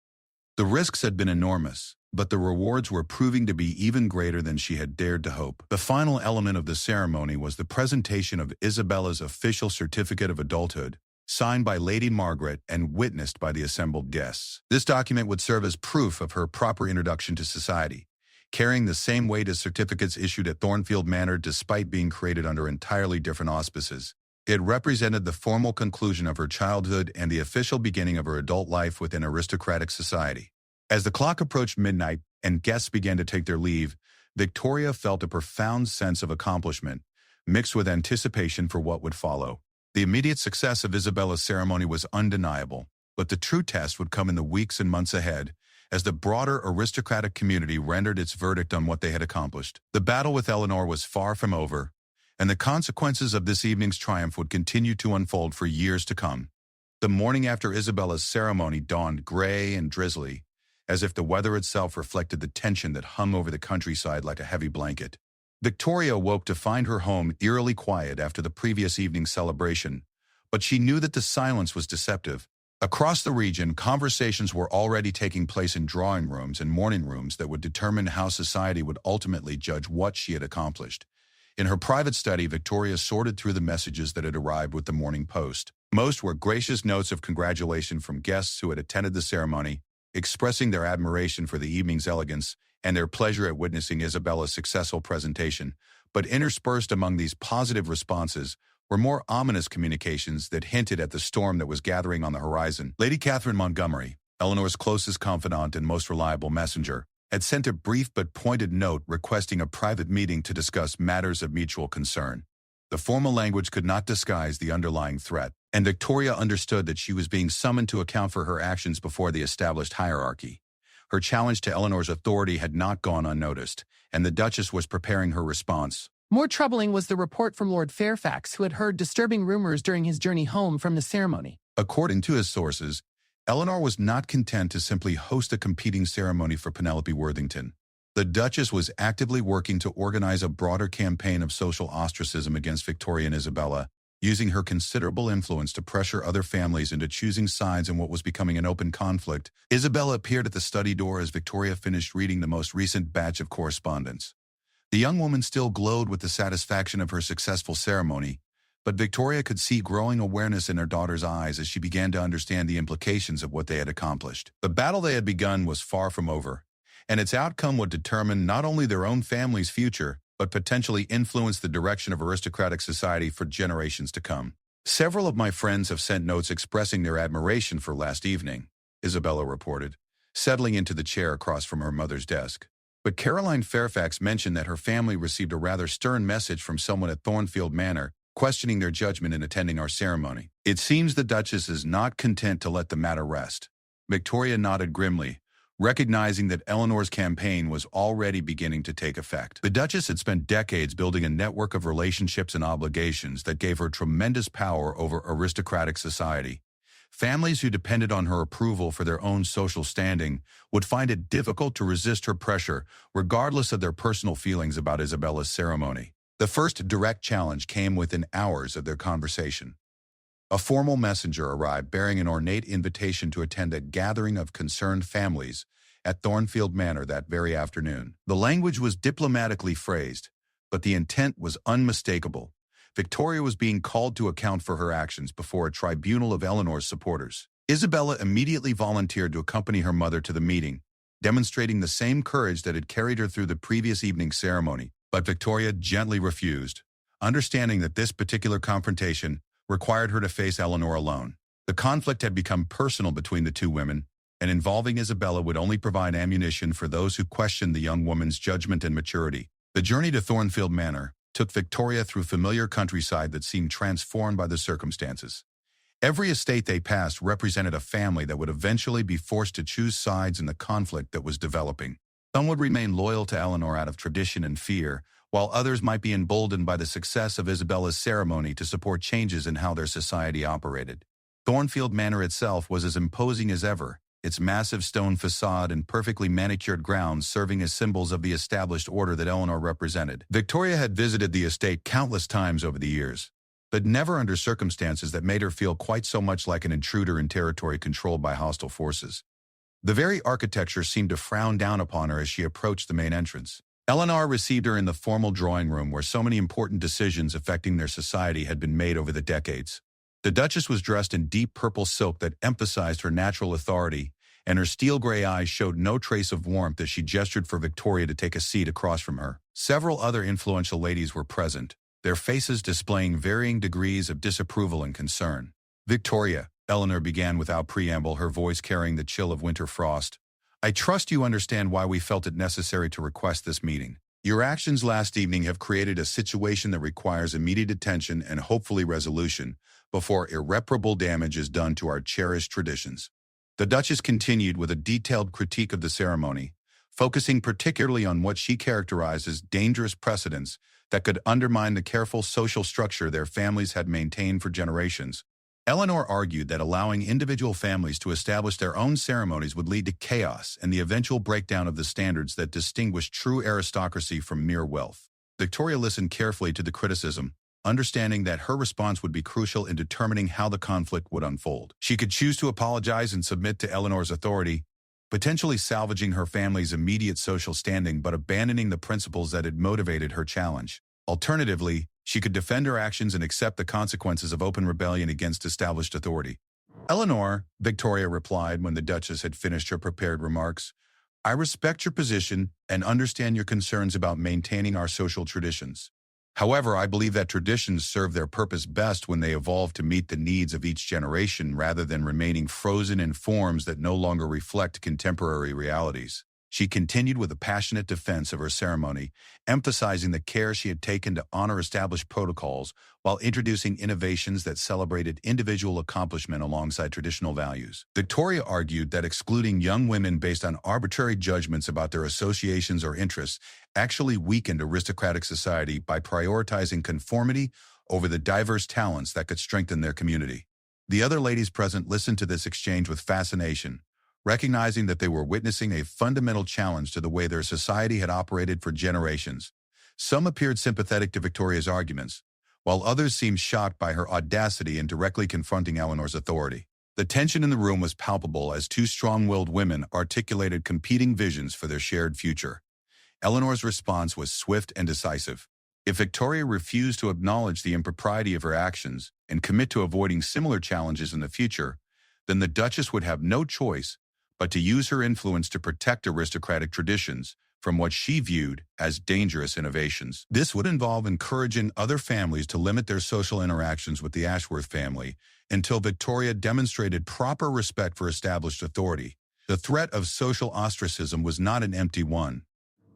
The risks had been enormous, but the rewards were proving to be even greater than she had dared to hope. The final element of the ceremony was the presentation of Isabella's official certificate of adulthood, signed by Lady Margaret and witnessed by the assembled guests. This document would serve as proof of her proper introduction to society, carrying the same weight as certificates issued at Thornfield Manor despite being created under entirely different auspices. It represented the formal conclusion of her childhood and the official beginning of her adult life within aristocratic society. As the clock approached midnight and guests began to take their leave, Victoria felt a profound sense of accomplishment, mixed with anticipation for what would follow. The immediate success of Isabella's ceremony was undeniable, but the true test would come in the weeks and months ahead, as the broader aristocratic community rendered its verdict on what they had accomplished. The battle with Eleanor was far from over, and the consequences of this evening's triumph would continue to unfold for years to come. The morning after Isabella's ceremony dawned gray and drizzly, as if the weather itself reflected the tension that hung over the countryside like a heavy blanket. Victoria woke to find her home eerily quiet after the previous evening's celebration, but she knew that the silence was deceptive. Across the region, conversations were already taking place in drawing rooms and morning rooms that would determine how society would ultimately judge what she had accomplished. In her private study, Victoria sorted through the messages that had arrived with the Morning Post. Most were gracious notes of congratulation from guests who had attended the ceremony, expressing their admiration for the evening's elegance and their pleasure at witnessing Isabella's successful presentation. But interspersed among these positive responses were more ominous communications that hinted at the storm that was gathering on the horizon. Lady Catherine Montgomery, Eleanor's closest confidant and most reliable messenger, had sent a brief but pointed note requesting a private meeting to discuss matters of mutual concern. The formal language could not disguise the underlying threat, and Victoria understood that she was being summoned to account for her actions before the established hierarchy. Her challenge to Eleanor's authority had not gone unnoticed, and the Duchess was preparing her response. More troubling was the report from Lord Fairfax, who had heard disturbing rumors during his journey home from the ceremony. According to his sources, Eleanor was not content to simply host a competing ceremony for Penelope Worthington. The Duchess was actively working to organize a broader campaign of social ostracism against Victoria and Isabella, using her considerable influence to pressure other families into choosing sides in what was becoming an open conflict. Isabella appeared at the study door as Victoria finished reading the most recent batch of correspondence. The young woman still glowed with the satisfaction of her successful ceremony, but Victoria could see growing awareness in her daughter's eyes as she began to understand the implications of what they had accomplished. The battle they had begun was far from over, and its outcome would determine not only their own family's future, but potentially influence the direction of aristocratic society for generations to come. Several of my friends have sent notes expressing their admiration for last evening, Isabella reported, settling into the chair across from her mother's desk. But Caroline Fairfax mentioned that her family received a rather stern message from someone at Thornfield Manor, questioning their judgment in attending our ceremony. It seems the Duchess is not content to let the matter rest. Victoria nodded grimly, recognizing that Eleanor's campaign was already beginning to take effect. The Duchess had spent decades building a network of relationships and obligations that gave her tremendous power over aristocratic society. Families who depended on her approval for their own social standing would find it difficult to resist her pressure, regardless of their personal feelings about Isabella's ceremony. The first direct challenge came within hours of their conversation. A formal messenger arrived bearing an ornate invitation to attend a gathering of concerned families at Thornfield Manor that very afternoon. The language was diplomatically phrased, but the intent was unmistakable. Victoria was being called to account for her actions before a tribunal of Eleanor's supporters. Isabella immediately volunteered to accompany her mother to the meeting, demonstrating the same courage that had carried her through the previous evening's ceremony. But Victoria gently refused, understanding that this particular confrontation required her to face Eleanor alone. The conflict had become personal between the two women, and involving Isabella would only provide ammunition for those who questioned the young woman's judgment and maturity. The journey to Thornfield Manor took Victoria through familiar countryside that seemed transformed by the circumstances. Every estate they passed represented a family that would eventually be forced to choose sides in the conflict that was developing. Some would remain loyal to Eleanor out of tradition and fear, while others might be emboldened by the success of Isabella's ceremony to support changes in how their society operated. Thornfield Manor itself was as imposing as ever, its massive stone facade and perfectly manicured grounds serving as symbols of the established order that Eleanor represented. Victoria had visited the estate countless times over the years, but never under circumstances that made her feel quite so much like an intruder in territory controlled by hostile forces. The very architecture seemed to frown down upon her as she approached the main entrance. Eleanor received her in the formal drawing room where so many important decisions affecting their society had been made over the decades. The Duchess was dressed in deep purple silk that emphasized her natural authority, and her steel-gray eyes showed no trace of warmth as she gestured for Victoria to take a seat across from her. Several other influential ladies were present, their faces displaying varying degrees of disapproval and concern. "Victoria," Eleanor began without preamble, her voice carrying the chill of winter frost, "I trust you understand why we felt it necessary to request this meeting. Your actions last evening have created a situation that requires immediate attention and hopefully resolution before irreparable damage is done to our cherished traditions." The Duchess continued with a detailed critique of the ceremony, focusing particularly on what she characterized as dangerous precedents that could undermine the careful social structure their families had maintained for generations. Eleanor argued that allowing individual families to establish their own ceremonies would lead to chaos and the eventual breakdown of the standards that distinguish true aristocracy from mere wealth. Victoria listened carefully to the criticism, understanding that her response would be crucial in determining how the conflict would unfold. She could choose to apologize and submit to Eleanor's authority, potentially salvaging her family's immediate social standing but abandoning the principles that had motivated her challenge. Alternatively, she could defend her actions and accept the consequences of open rebellion against established authority. "Eleanor," Victoria replied when the Duchess had finished her prepared remarks, "I respect your position and understand your concerns about maintaining our social traditions. However, I believe that traditions serve their purpose best when they evolve to meet the needs of each generation rather than remaining frozen in forms that no longer reflect contemporary realities." She continued with a passionate defense of her ceremony, emphasizing the care she had taken to honor established protocols while introducing innovations that celebrated individual accomplishment alongside traditional values. Victoria argued that excluding young women based on arbitrary judgments about their associations or interests actually weakened aristocratic society by prioritizing conformity over the diverse talents that could strengthen their community. The other ladies present listened to this exchange with fascination, recognizing that they were witnessing a fundamental challenge to the way their society had operated for generations. Some appeared sympathetic to Victoria's arguments, while others seemed shocked by her audacity in directly confronting Eleanor's authority. The tension in the room was palpable as two strong-willed women articulated competing visions for their shared future. Eleanor's response was swift and decisive. If Victoria refused to acknowledge the impropriety of her actions and commit to avoiding similar challenges in the future, then the Duchess would have no choice but to use her influence to protect aristocratic traditions from what she viewed as dangerous innovations. This would involve encouraging other families to limit their social interactions with the Ashworth family until Victoria demonstrated proper respect for established authority. The threat of social ostracism was not an empty one.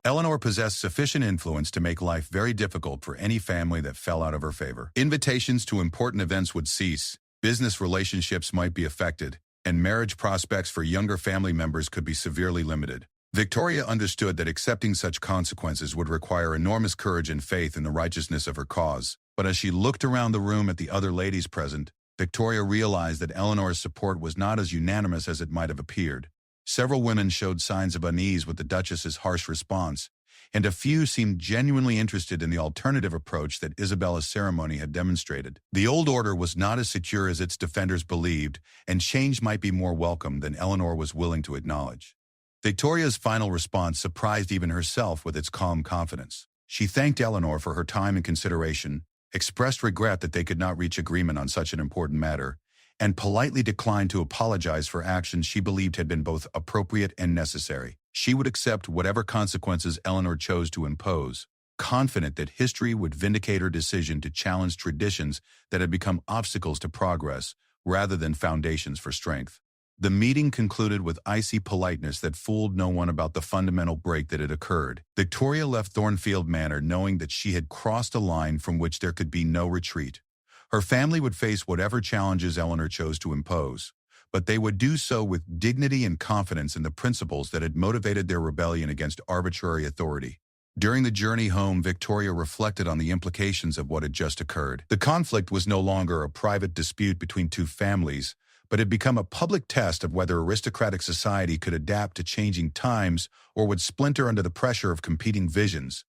Eleanor possessed sufficient influence to make life very difficult for any family that fell out of her favor. Invitations to important events would cease, business relationships might be affected, and marriage prospects for younger family members could be severely limited. Victoria understood that accepting such consequences would require enormous courage and faith in the righteousness of her cause. But as she looked around the room at the other ladies present, Victoria realized that Eleanor's support was not as unanimous as it might have appeared. Several women showed signs of unease with the Duchess's harsh response, and a few seemed genuinely interested in the alternative approach that Isabella's ceremony had demonstrated. The old order was not as secure as its defenders believed, and change might be more welcome than Eleanor was willing to acknowledge. Victoria's final response surprised even herself with its calm confidence. She thanked Eleanor for her time and consideration, expressed regret that they could not reach agreement on such an important matter, and politely declined to apologize for actions she believed had been both appropriate and necessary. She would accept whatever consequences Eleanor chose to impose, confident that history would vindicate her decision to challenge traditions that had become obstacles to progress rather than foundations for strength. The meeting concluded with icy politeness that fooled no one about the fundamental break that had occurred. Victoria left Thornfield Manor knowing that she had crossed a line from which there could be no retreat. Her family would face whatever challenges Eleanor chose to impose, but they would do so with dignity and confidence in the principles that had motivated their rebellion against arbitrary authority. During the journey home, Victoria reflected on the implications of what had just occurred. The conflict was no longer a private dispute between two families, but had become a public test of whether aristocratic society could adapt to changing times or would splinter under the pressure of competing visions.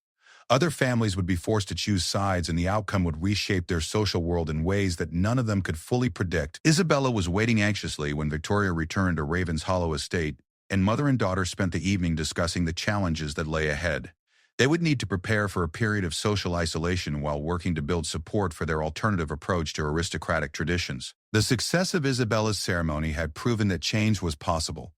Other families would be forced to choose sides, and the outcome would reshape their social world in ways that none of them could fully predict. Isabella was waiting anxiously when Victoria returned to Ravenshollow Estate, and mother and daughter spent the evening discussing the challenges that lay ahead. They would need to prepare for a period of social isolation while working to build support for their alternative approach to aristocratic traditions. The success of Isabella's ceremony had proven that change was possible,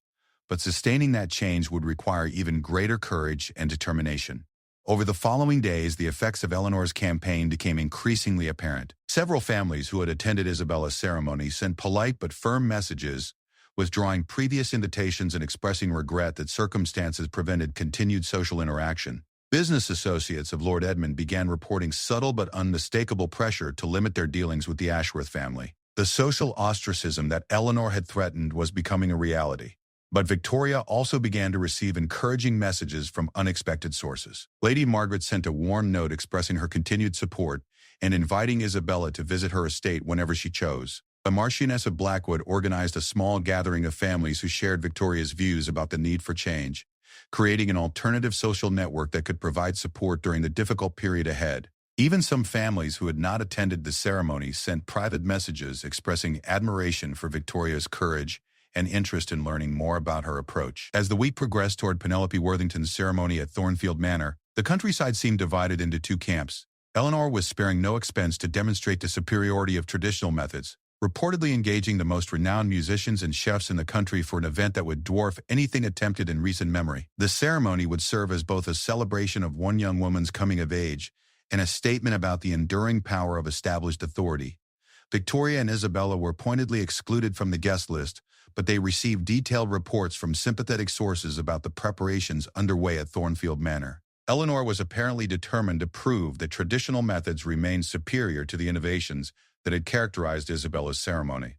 but sustaining that change would require even greater courage and determination. Over the following days, the effects of Eleanor's campaign became increasingly apparent. Several families who had attended Isabella's ceremony sent polite but firm messages, withdrawing previous invitations and expressing regret that circumstances prevented continued social interaction. Business associates of Lord Edmund began reporting subtle but unmistakable pressure to limit their dealings with the Ashworth family. The social ostracism that Eleanor had threatened was becoming a reality. But Victoria also began to receive encouraging messages from unexpected sources. Lady Margaret sent a warm note expressing her continued support and inviting Isabella to visit her estate whenever she chose. The Marchioness of Blackwood organized a small gathering of families who shared Victoria's views about the need for change, creating an alternative social network that could provide support during the difficult period ahead. Even some families who had not attended the ceremony sent private messages expressing admiration for Victoria's courage and interest in learning more about her approach. As the week progressed toward Penelope Worthington's ceremony at Thornfield Manor, the countryside seemed divided into two camps. Eleanor was sparing no expense to demonstrate the superiority of traditional methods, reportedly engaging the most renowned musicians and chefs in the country for an event that would dwarf anything attempted in recent memory. The ceremony would serve as both a celebration of one young woman's coming of age and a statement about the enduring power of established authority. Victoria and Isabella were pointedly excluded from the guest list, but they received detailed reports from sympathetic sources about the preparations underway at Thornfield Manor. Eleanor was apparently determined to prove that traditional methods remained superior to the innovations that had characterized Isabella's ceremony.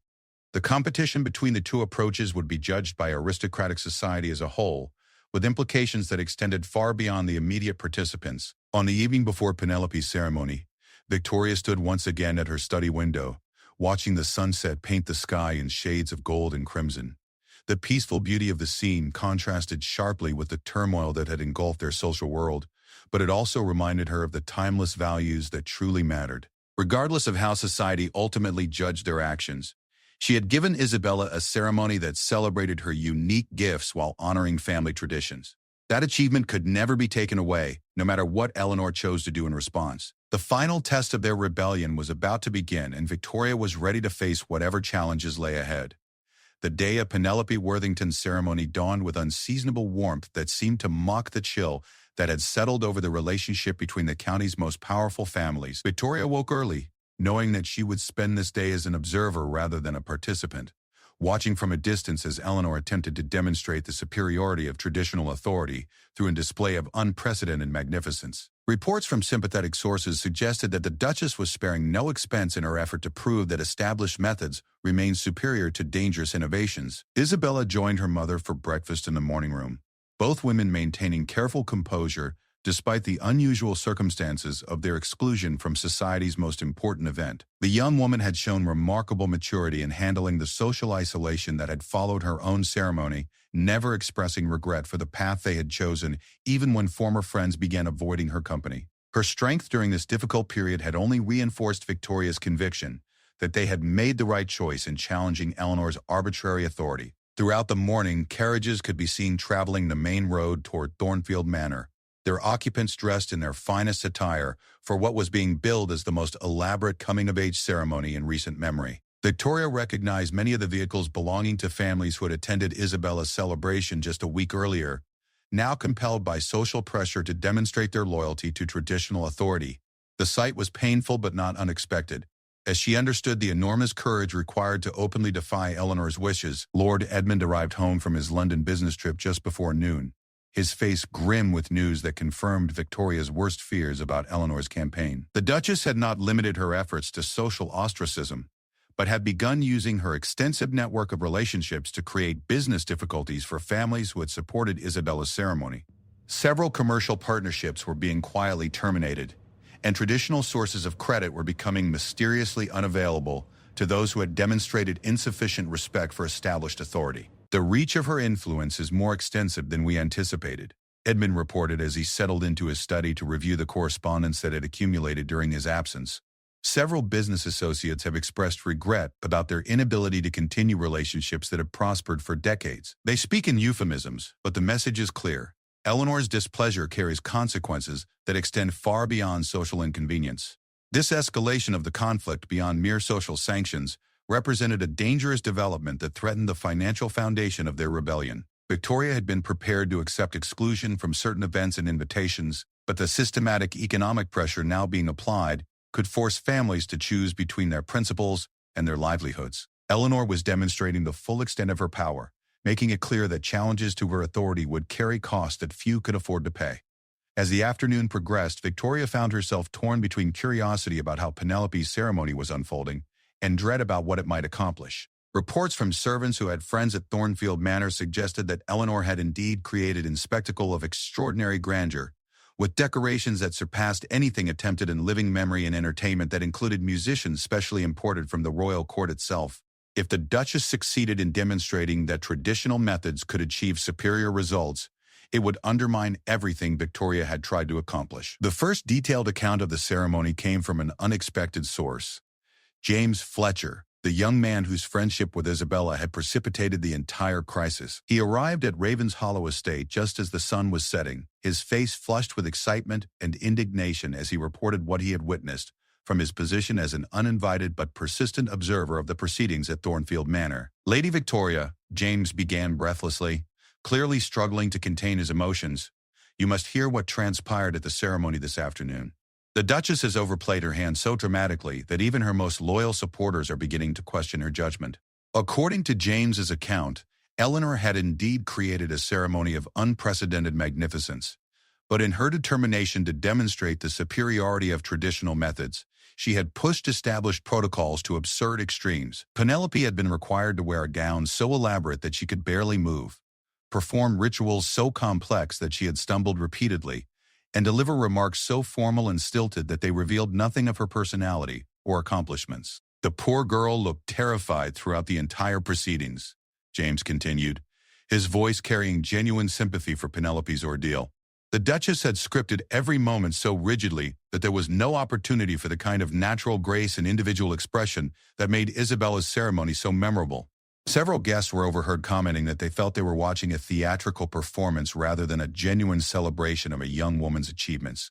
The competition between the two approaches would be judged by aristocratic society as a whole, with implications that extended far beyond the immediate participants. On the evening before Penelope's ceremony, Victoria stood once again at her study window, watching the sunset paint the sky in shades of gold and crimson. The peaceful beauty of the scene contrasted sharply with the turmoil that had engulfed their social world, but it also reminded her of the timeless values that truly mattered. Regardless of how society ultimately judged their actions, she had given Isabella a ceremony that celebrated her unique gifts while honoring family traditions. That achievement could never be taken away, no matter what Eleanor chose to do in response. The final test of their rebellion was about to begin, and Victoria was ready to face whatever challenges lay ahead. The day of Penelope Worthington's ceremony dawned with unseasonable warmth that seemed to mock the chill that had settled over the relationship between the county's most powerful families. Victoria woke early, knowing that she would spend this day as an observer rather than a participant, watching from a distance as Eleanor attempted to demonstrate the superiority of traditional authority through a display of unprecedented magnificence. Reports from sympathetic sources suggested that the Duchess was sparing no expense in her effort to prove that established methods remained superior to dangerous innovations. Isabella joined her mother for breakfast in the morning room, both women maintaining careful composure despite the unusual circumstances of their exclusion from society's most important event. The young woman had shown remarkable maturity in handling the social isolation that had followed her own ceremony, never expressing regret for the path they had chosen, even when former friends began avoiding her company. Her strength during this difficult period had only reinforced Victoria's conviction that they had made the right choice in challenging Eleanor's arbitrary authority. Throughout the morning, carriages could be seen traveling the main road toward Thornfield Manor, their occupants dressed in their finest attire for what was being billed as the most elaborate coming-of-age ceremony in recent memory. Victoria recognized many of the vehicles belonging to families who had attended Isabella's celebration just a week earlier, now compelled by social pressure to demonstrate their loyalty to traditional authority. The sight was painful but not unexpected. As she understood the enormous courage required to openly defy Eleanor's wishes, Lord Edmund arrived home from his London business trip just before noon, his face grim with news that confirmed Victoria's worst fears about Eleanor's campaign. The Duchess had not limited her efforts to social ostracism, but had begun using her extensive network of relationships to create business difficulties for families who had supported Isabella's ceremony. Several commercial partnerships were being quietly terminated, and traditional sources of credit were becoming mysteriously unavailable to those who had demonstrated insufficient respect for established authority. The reach of her influence is more extensive than we anticipated, Edmund reported as he settled into his study to review the correspondence that had accumulated during his absence. Several business associates have expressed regret about their inability to continue relationships that have prospered for decades. They speak in euphemisms, but the message is clear. Eleanor's displeasure carries consequences that extend far beyond social inconvenience. This escalation of the conflict beyond mere social sanctions represented a dangerous development that threatened the financial foundation of their rebellion. Victoria had been prepared to accept exclusion from certain events and invitations, but the systematic economic pressure now being applied could force families to choose between their principles and their livelihoods. Eleanor was demonstrating the full extent of her power, making it clear that challenges to her authority would carry costs that few could afford to pay. As the afternoon progressed, Victoria found herself torn between curiosity about how Penelope's ceremony was unfolding and dread about what it might accomplish. Reports from servants who had friends at Thornfield Manor suggested that Eleanor had indeed created a spectacle of extraordinary grandeur, with decorations that surpassed anything attempted in living memory and entertainment that included musicians specially imported from the royal court itself. If the Duchess succeeded in demonstrating that traditional methods could achieve superior results, it would undermine everything Victoria had tried to accomplish. The first detailed account of the ceremony came from an unexpected source. James Fletcher, the young man whose friendship with Isabella had precipitated the entire crisis. He arrived at Ravenshollow Estate just as the sun was setting, his face flushed with excitement and indignation as he reported what he had witnessed from his position as an uninvited but persistent observer of the proceedings at Thornfield Manor. "Lady Victoria," James began breathlessly, clearly struggling to contain his emotions, "you must hear what transpired at the ceremony this afternoon. The Duchess has overplayed her hand so dramatically that even her most loyal supporters are beginning to question her judgment." According to James's account, Eleanor had indeed created a ceremony of unprecedented magnificence, but in her determination to demonstrate the superiority of traditional methods, she had pushed established protocols to absurd extremes. Penelope had been required to wear a gown so elaborate that she could barely move, perform rituals so complex that she had stumbled repeatedly, and deliver remarks so formal and stilted that they revealed nothing of her personality or accomplishments. "The poor girl looked terrified throughout the entire proceedings," James continued, his voice carrying genuine sympathy for Penelope's ordeal. "The Duchess had scripted every moment so rigidly that there was no opportunity for the kind of natural grace and individual expression that made Isabella's ceremony so memorable." Several guests were overheard commenting that they felt they were watching a theatrical performance rather than a genuine celebration of a young woman's achievements.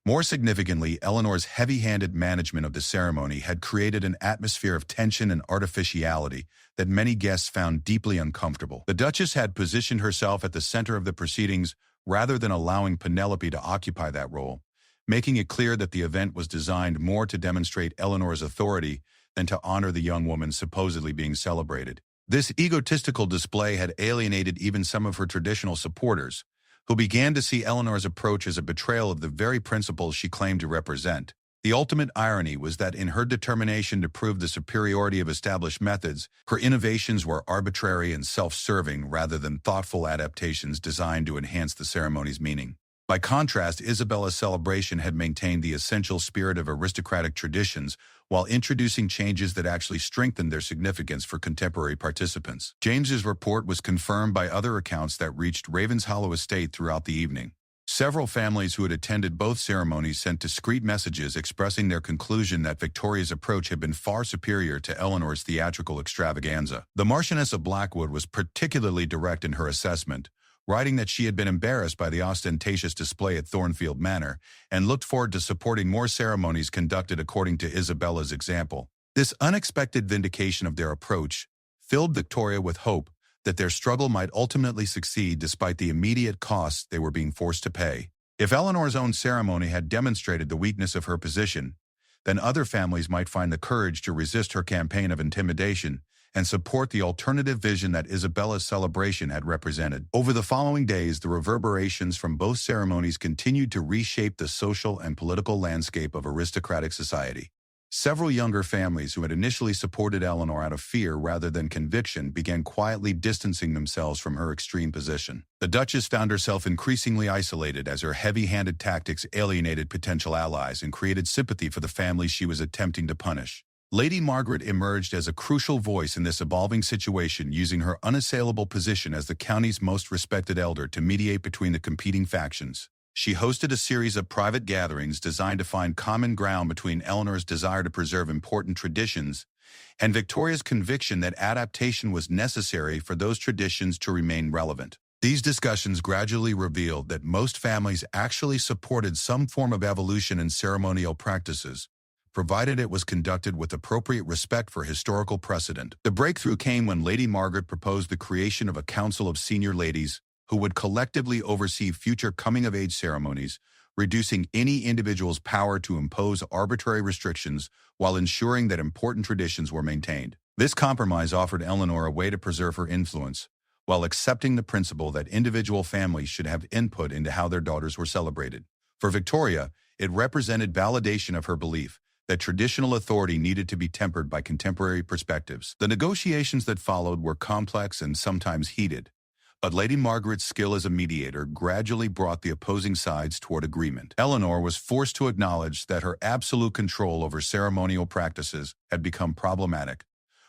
More significantly, Eleanor's heavy-handed management of the ceremony had created an atmosphere of tension and artificiality that many guests found deeply uncomfortable. The Duchess had positioned herself at the center of the proceedings rather than allowing Penelope to occupy that role, making it clear that the event was designed more to demonstrate Eleanor's authority than to honor the young woman supposedly being celebrated. This egotistical display had alienated even some of her traditional supporters, who began to see Eleanor's approach as a betrayal of the very principles she claimed to represent. The ultimate irony was that in her determination to prove the superiority of established methods, her innovations were arbitrary and self-serving rather than thoughtful adaptations designed to enhance the ceremony's meaning. By contrast, Isabella's celebration had maintained the essential spirit of aristocratic traditions while introducing changes that actually strengthened their significance for contemporary participants. James's report was confirmed by other accounts that reached Ravenshollow Estate throughout the evening. Several families who had attended both ceremonies sent discreet messages expressing their conclusion that Victoria's approach had been far superior to Eleanor's theatrical extravaganza. The Marchioness of Blackwood was particularly direct in her assessment, writing that she had been embarrassed by the ostentatious display at Thornfield Manor and looked forward to supporting more ceremonies conducted according to Isabella's example. This unexpected vindication of their approach filled Victoria with hope that their struggle might ultimately succeed despite the immediate costs they were being forced to pay. If Eleanor's own ceremony had demonstrated the weakness of her position, then other families might find the courage to resist her campaign of intimidation and support the alternative vision that Isabella's celebration had represented. Over the following days, the reverberations from both ceremonies continued to reshape the social and political landscape of aristocratic society. Several younger families who had initially supported Eleanor out of fear rather than conviction began quietly distancing themselves from her extreme position. The Duchess found herself increasingly isolated as her heavy-handed tactics alienated potential allies and created sympathy for the families she was attempting to punish. Lady Margaret emerged as a crucial voice in this evolving situation, using her unassailable position as the county's most respected elder to mediate between the competing factions. She hosted a series of private gatherings designed to find common ground between Eleanor's desire to preserve important traditions and Victoria's conviction that adaptation was necessary for those traditions to remain relevant. These discussions gradually revealed that most families actually supported some form of evolution in ceremonial practices, provided it was conducted with appropriate respect for historical precedent. The breakthrough came when Lady Margaret proposed the creation of a council of senior ladies who would collectively oversee future coming-of-age ceremonies, reducing any individual's power to impose arbitrary restrictions while ensuring that important traditions were maintained. This compromise offered Eleanor a way to preserve her influence, while accepting the principle that individual families should have input into how their daughters were celebrated. For Victoria, it represented validation of her belief that traditional authority needed to be tempered by contemporary perspectives. The negotiations that followed were complex and sometimes heated, but Lady Margaret's skill as a mediator gradually brought the opposing sides toward agreement. Eleanor was forced to acknowledge that her absolute control over ceremonial practices had become problematic,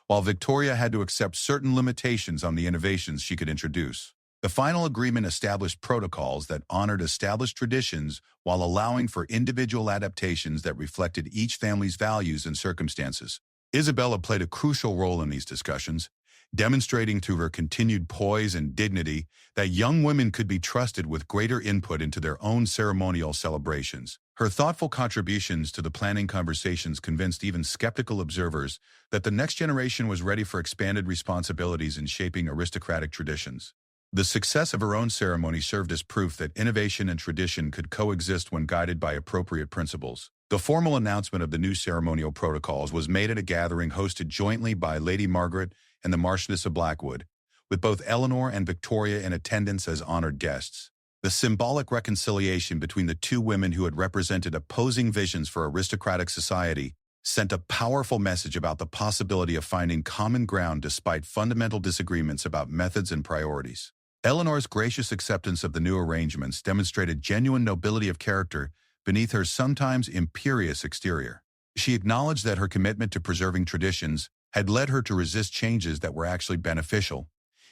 while Victoria had to accept certain limitations on the innovations she could introduce. The final agreement established protocols that honored established traditions while allowing for individual adaptations that reflected each family's values and circumstances. Isabella played a crucial role in these discussions, demonstrating through her continued poise and dignity that young women could be trusted with greater input into their own ceremonial celebrations. Her thoughtful contributions to the planning conversations convinced even skeptical observers that the next generation was ready for expanded responsibilities in shaping aristocratic traditions. The success of her own ceremony served as proof that innovation and tradition could coexist when guided by appropriate principles. The formal announcement of the new ceremonial protocols was made at a gathering hosted jointly by Lady Margaret and the Marchioness of Blackwood, with both Eleanor and Victoria in attendance as honored guests. The symbolic reconciliation between the two women who had represented opposing visions for aristocratic society sent a powerful message about the possibility of finding common ground despite fundamental disagreements about methods and priorities. Eleanor's gracious acceptance of the new arrangements demonstrated genuine nobility of character beneath her sometimes imperious exterior. She acknowledged that her commitment to preserving traditions had led her to resist changes that were actually beneficial,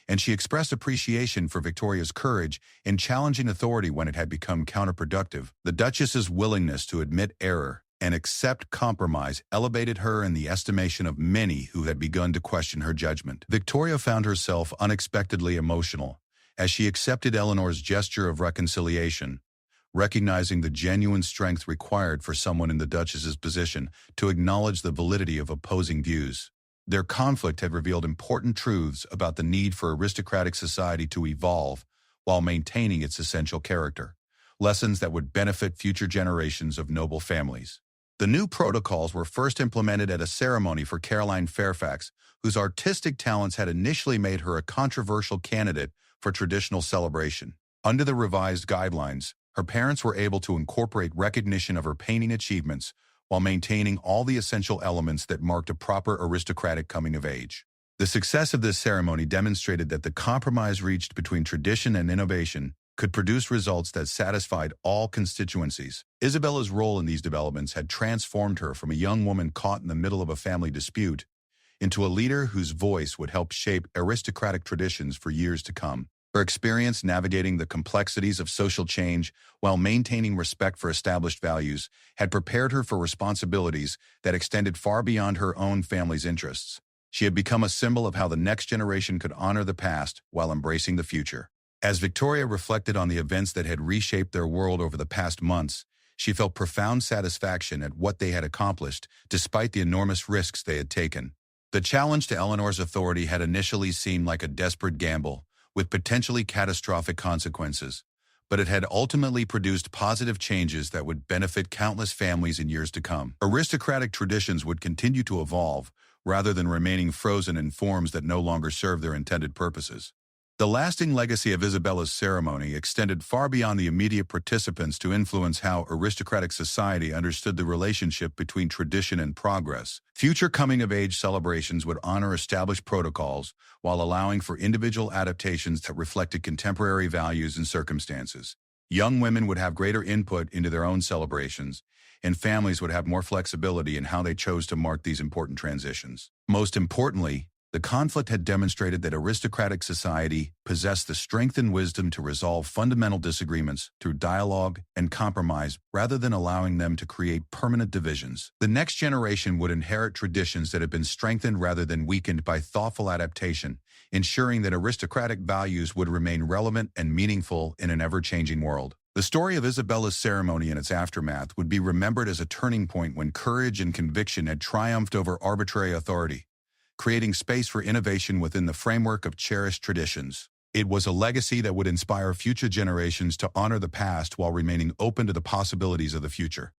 and she expressed appreciation for Victoria's courage in challenging authority when it had become counterproductive. The Duchess's willingness to admit error and accept compromise elevated her in the estimation of many who had begun to question her judgment. Victoria found herself unexpectedly emotional as she accepted Eleanor's gesture of reconciliation, recognizing the genuine strength required for someone in the Duchess's position to acknowledge the validity of opposing views. Their conflict had revealed important truths about the need for aristocratic society to evolve while maintaining its essential character, lessons that would benefit future generations of noble families. The new protocols were first implemented at a ceremony for Caroline Fairfax, whose artistic talents had initially made her a controversial candidate for traditional celebration. Under the revised guidelines, her parents were able to incorporate recognition of her painting achievements while maintaining all the essential elements that marked a proper aristocratic coming of age. The success of this ceremony demonstrated that the compromise reached between tradition and innovation could produce results that satisfied all constituencies. Isabella's role in these developments had transformed her from a young woman caught in the middle of a family dispute into a leader whose voice would help shape aristocratic traditions for years to come. Her experience navigating the complexities of social change while maintaining respect for established values had prepared her for responsibilities that extended far beyond her own family's interests. She had become a symbol of how the next generation could honor the past while embracing the future. As Victoria reflected on the events that had reshaped their world over the past months, she felt profound satisfaction at what they had accomplished, despite the enormous risks they had taken. The challenge to Eleanor's authority had initially seemed like a desperate gamble, with potentially catastrophic consequences, but it had ultimately produced positive changes that would benefit countless families in years to come. Aristocratic traditions would continue to evolve, rather than remaining frozen in forms that no longer serve their intended purposes. The lasting legacy of Isabella's ceremony extended far beyond the immediate participants to influence how aristocratic society understood the relationship between tradition and progress. Future coming-of-age celebrations would honor established protocols while allowing for individual adaptations that reflected contemporary values and circumstances. Young women would have greater input into their own celebrations, and families would have more flexibility in how they chose to mark these important transitions. Most importantly, The conflict had demonstrated that aristocratic society possessed the strength and wisdom to resolve fundamental disagreements through dialogue and compromise rather than allowing them to create permanent divisions. The next generation would inherit traditions that had been strengthened rather than weakened by thoughtful adaptation, ensuring that aristocratic values would remain relevant and meaningful in an ever-changing world. The story of Isabella's ceremony and its aftermath would be remembered as a turning point when courage and conviction had triumphed over arbitrary authority, creating space for innovation within the framework of cherished traditions. It was a legacy that would inspire future generations to honor the past while remaining open to the possibilities of the future.